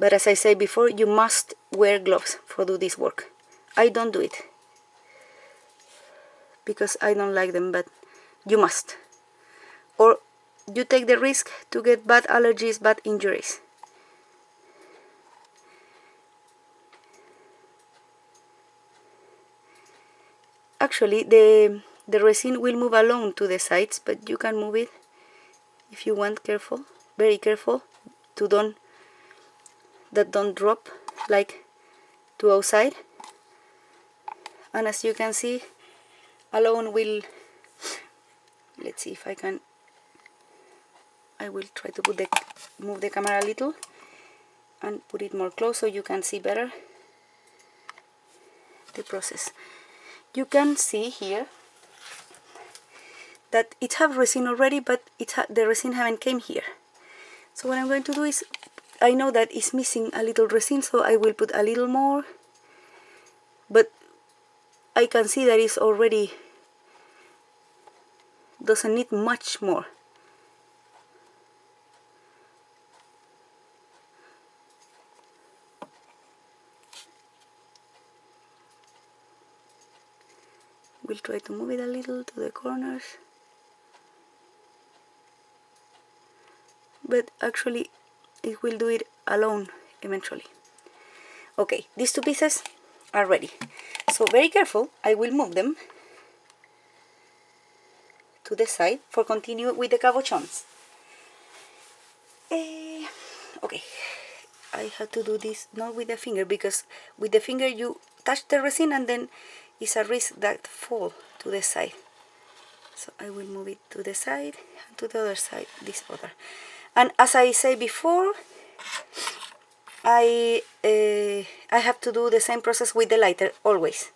But as I said before, you must wear gloves for do this work. I don't do it because I don't like them, but you must. Or you take the risk to get bad allergies, bad injuries. Actually, the resin will move along to the sides, but you can move it if you want. Careful, very careful, to don't drop like to outside. And as you can see, alone will... Let's see if I can. I will try to move the camera a little and put it more close so you can see better the process. You can see here that it have resin already, but the resin haven't came here. So what I'm going to do is, I know that it's missing a little resin, so I will put a little more, but I can see that it's already doesn't need much more. We'll try to move it a little to the corners, but actually it will do it alone eventually. Okay, these 2 pieces are ready, so very careful, I will move them to the side for continue with the cabochons. Okay, I have to do this not with the finger, because with the finger you touch the resin and then it's a risk that fall to the side. So I will move it to the side and to the other side, this other. And as I said before, I have to do the same process with the lighter always.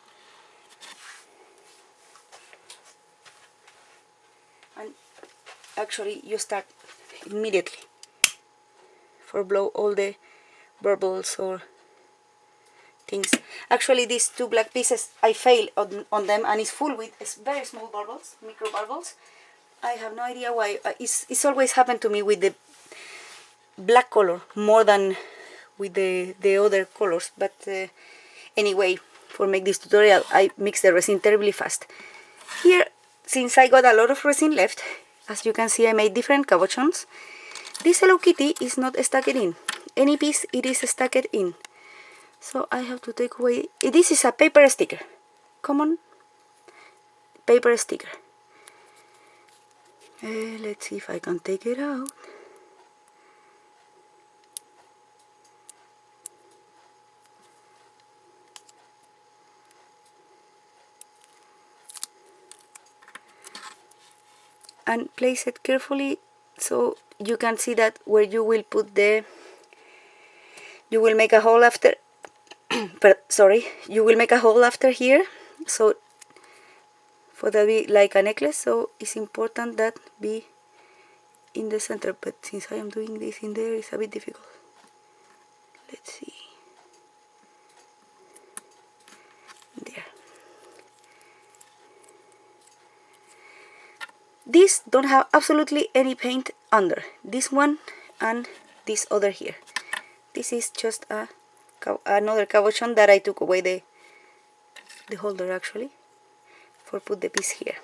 And actually you start immediately for blow all the bubbles or things. Actually these 2 black pieces I failed on them, and it's full with very small bubbles, micro bubbles. I have no idea why. It's always happened to me with the black color more than with the other colors, but anyway, for make this tutorial I mix the resin terribly fast. Here, since I got a lot of resin left, as you can see, I made different cabochons. This Hello Kitty is not stacked in. Any piece it is stacked in. So I have to take away, this is a paper sticker, common paper sticker. Let's see if I can take it out. And place it carefully so you can see that where you will put the, you will make a hole after, but sorry, you will make a hole after here, so for that be like a necklace, so it's important that be in the center, but since I am doing this in there, it's a bit difficult. Let's see. There. These don't have absolutely any paint under. This one and this other here. This is just another cabochon that I took away the holder actually for put the piece here.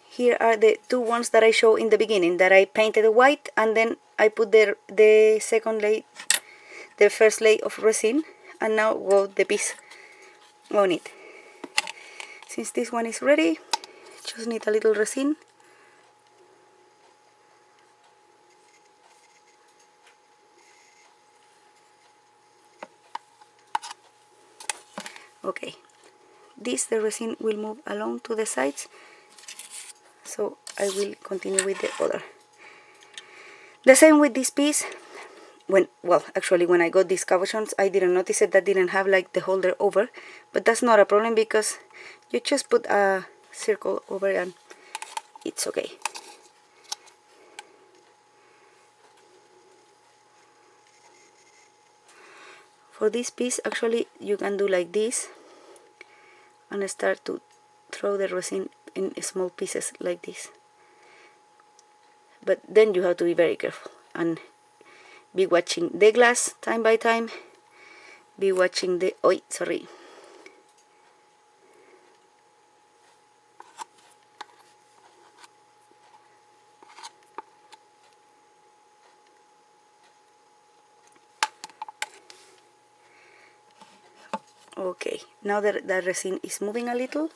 Here are the two ones that I showed in the beginning that I painted white, and then I put the second layer, the first layer of resin, and now go the piece on it. Since this one is ready, just need a little resin. Okay, the resin will move along to the sides, so I will continue with the other. The same with this piece. Well, actually, when I got these cabochons, I didn't notice it, that didn't have like the holder over, but that's not a problem because you just put a circle over and it's okay. For this piece, actually, you can do like this and start to throw the resin in small pieces like this. But then you have to be very careful and be watching the glass time by time. Be watching the, oh, sorry. Okay, now that the resin is moving a little,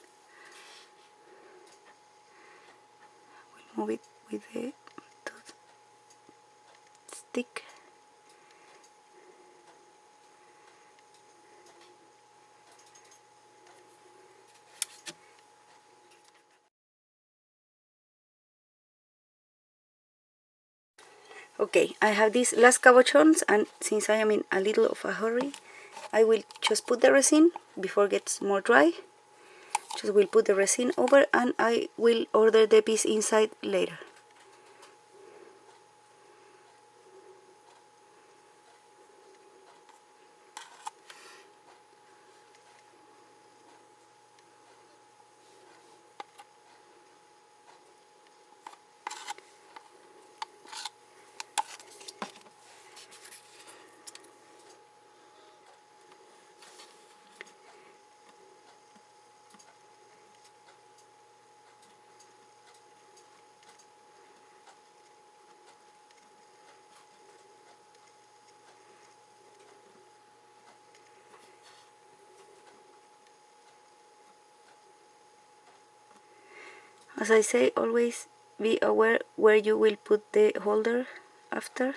we'll move it with the stick. Okay, I have these last cabochons, and since I am in a little of a hurry, I will just put the resin before it gets more dry. Just will put the resin over, and I will order the piece inside later. As I say, always be aware where you will put the holder after.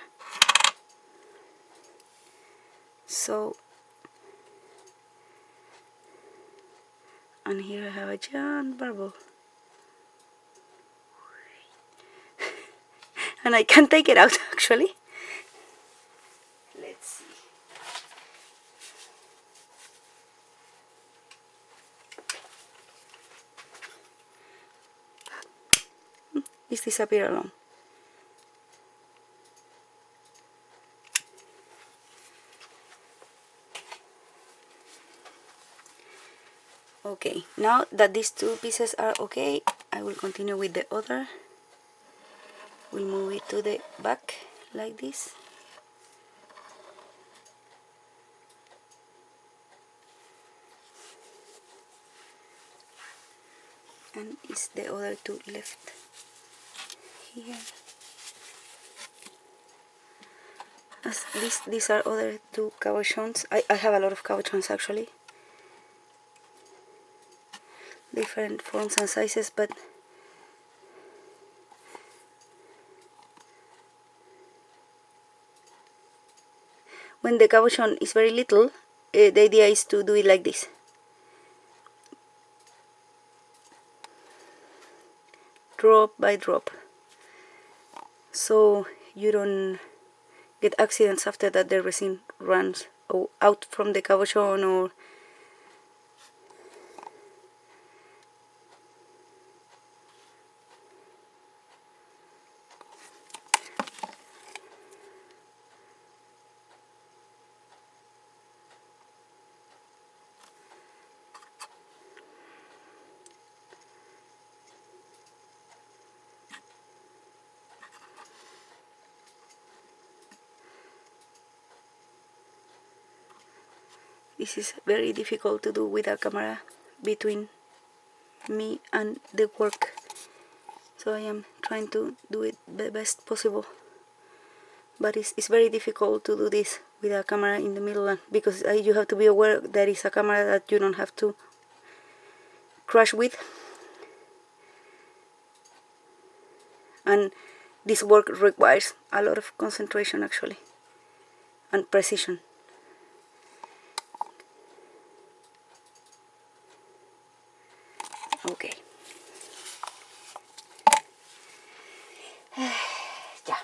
So, and here I have a giant bubble. And I can't take it out actually. Let's see. It's disappeared alone. Okay, now that these two pieces are okay, I will continue with the other. We'll move it to the back like this. And it's the other two left here. As these are other two cabochons. I have a lot of cabochons actually. Different forms and sizes, but when the cabochon is very little, the idea is to do it like this. Drop by drop. So you don't get accidents after that the resin runs out from the cabochon or this is very difficult to do with a camera between me and the work, so I am trying to do it the best possible, but it's very difficult to do this with a camera in the middle, because you have to be aware that it's a camera that you don't have to crash with, and this work requires a lot of concentration actually and precision. Okay. Yeah.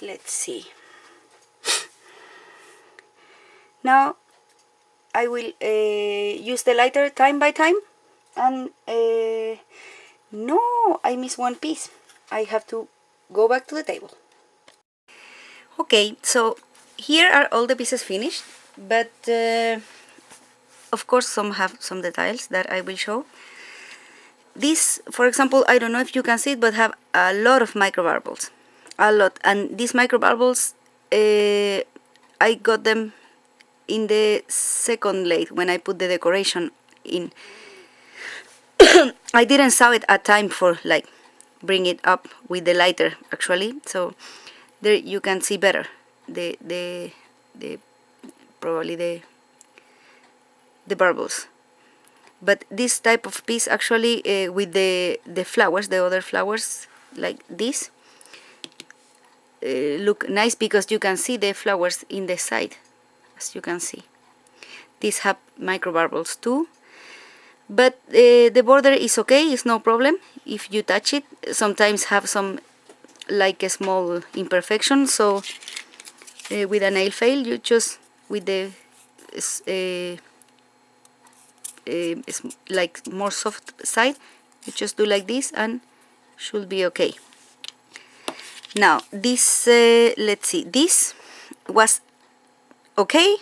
Let's see. Now I will use the lighter time by time, and no, I missed one piece. I have to go back to the table. Okay, so here are all the pieces finished, but of course some have some details that I will show. This, for example, I don't know if you can see it, but have a lot of micro bubbles, a lot. And these micro bubbles, I got them in the second lathe when I put the decoration in. I didn't saw it at time for like bring it up with the lighter actually, so there you can see better the probably the bubbles. But this type of piece actually with the flowers, the other flowers like this, look nice because you can see the flowers in the side, as you can see. These have micro bubbles too, but the border is okay, it's no problem if you touch it. Sometimes have some like a small imperfection, so with a nail file you just with the like more soft side, you just do like this and should be okay. Now this let's see, this was okay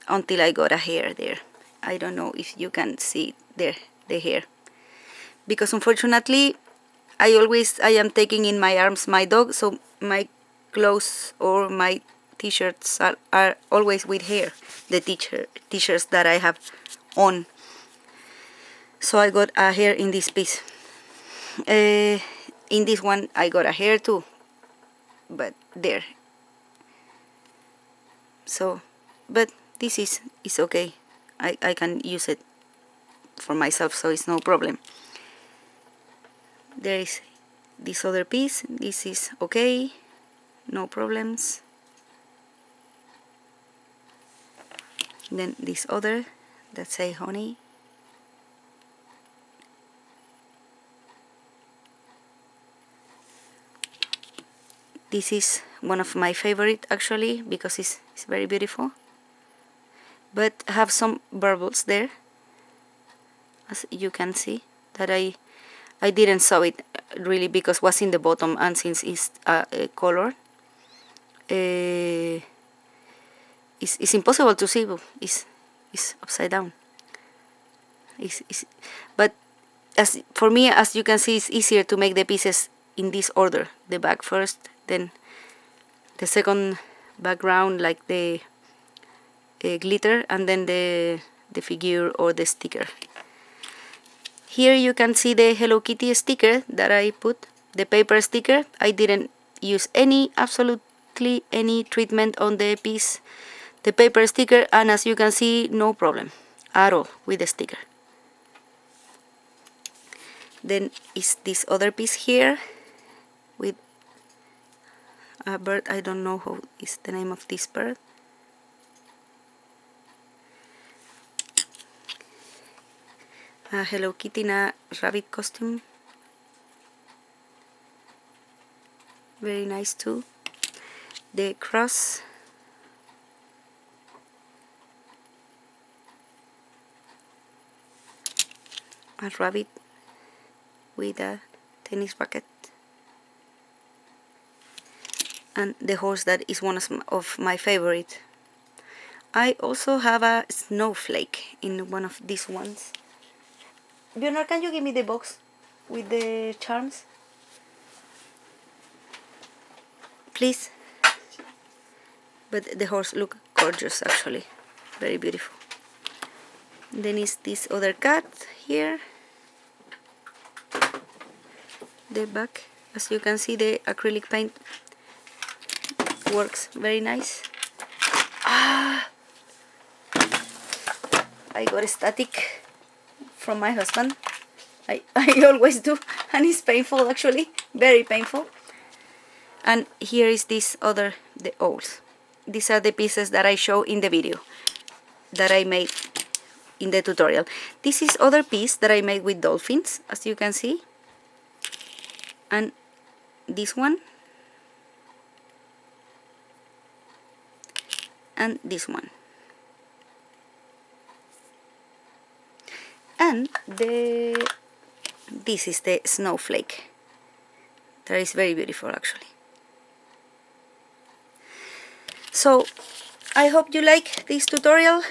until I got a hair there. I don't know if you can see there the hair, because unfortunately I am taking in my arms my dog, so my clothes or my t-shirts are always with hair, the t-shirts that I have on. So I got a hair in this piece. In this one I got a hair too, but there. So, but this is okay. I can use it for myself, so it's no problem. There is this other piece. This is okay, no problems. Then this other that say honey. This is one of my favorite actually, because it's very beautiful, but have some bubbles there, as you can see, that I didn't saw it really because was in the bottom, and since it's a color, it's impossible to see. It's upside down. But as for me, as you can see, it's easier to make the pieces in this order: the back first, then the second background, like the glitter, and then the figure or the sticker. Here you can see the Hello Kitty sticker that I put, the paper sticker. I didn't use any absolute hardly any treatment on the piece, the paper sticker, and as you can see, no problem at all with the sticker. Then is this other piece here with a bird. I don't know how is the name of this bird. A Hello Kitty in a rabbit costume. Very nice too. The cross. A rabbit with a tennis racket. And the horse that is one of my favorite. I also have a snowflake in one of these ones. Björnar, can you give me the box with the charms? Please. But the horse look gorgeous actually. Very beautiful. Then is this other cat here. The back, as you can see, the acrylic paint works very nice. I got a static from my husband. I always do, and it's painful actually, very painful. And here is this other, the owls. These are the pieces that I show in the video that I made in the tutorial. This is other piece that I made with dolphins, as you can see. And this one. And this one. And this is the snowflake. That is very beautiful actually. So I hope you like this tutorial.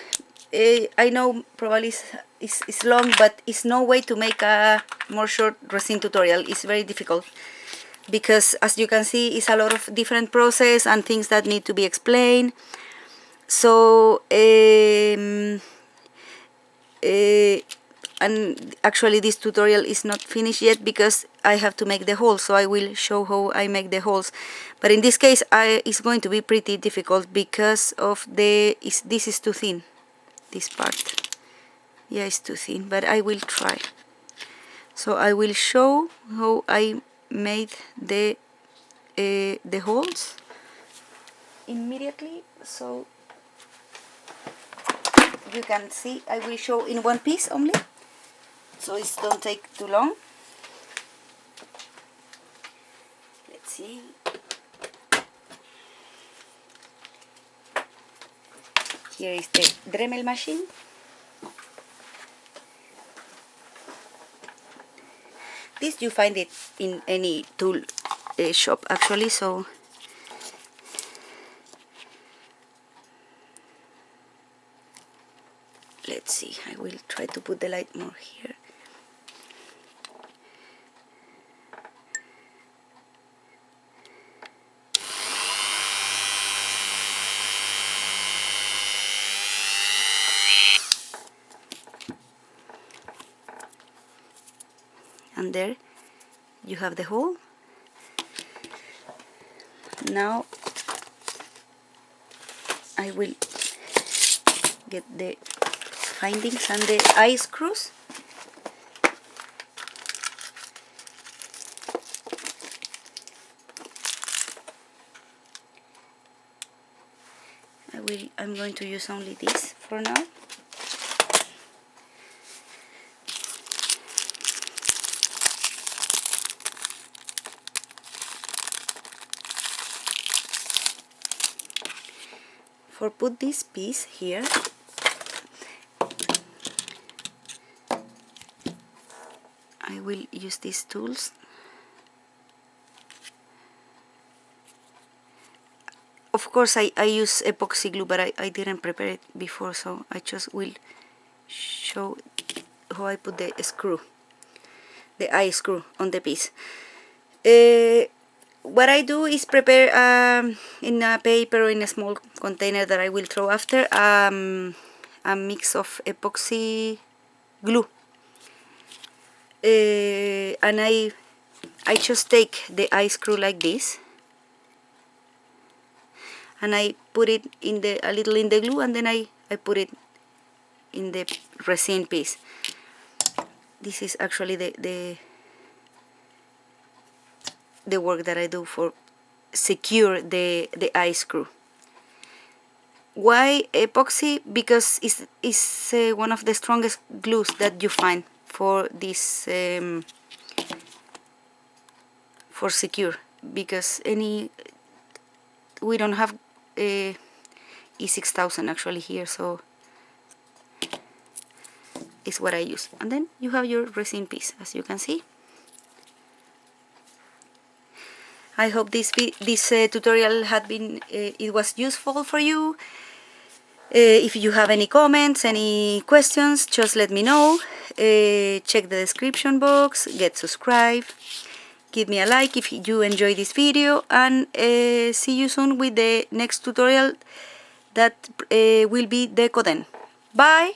I know probably it's long, but it's no way to make a more short resin tutorial. It's very difficult because, as you can see, it's a lot of different process and things that need to be explained. So and actually this tutorial is not finished yet because I have to make the holes, so I will show how I make the holes. But in this case it's going to be pretty difficult because of this is too thin, this part. Yeah, it's too thin, but I will try. So I will show how I made the holes immediately, so you can see. I will show in one piece only, so it don't take too long. Let's see. Here is the Dremel machine. This you find it in any tool shop actually, so let's see. I will try to put the light more here. And there you have the hole. Now I will get the findings and the eye screws. I'm going to use only this for now. For put this piece here, I will use these tools. Of course I use epoxy glue, but I didn't prepare it before, so I just will show how I put the screw, the eye screw on the piece. What I do is prepare in a paper or in a small container that I will throw after a mix of epoxy glue, and I just take the eye screw like this, and I put it in a little in the glue, and then I put it in the resin piece. This is actually the work that I do for secure the eye screw. Why epoxy? Because it's one of the strongest glues that you find for this for secure, because we don't have E6000 actually here, so it's what I use. And then you have your resin piece, as you can see. I hope this tutorial had been it was useful for you. If you have any comments, any questions, just let me know. Check the description box, get subscribed, give me a like if you enjoy this video, and see you soon with the next tutorial that will be decor then. Bye!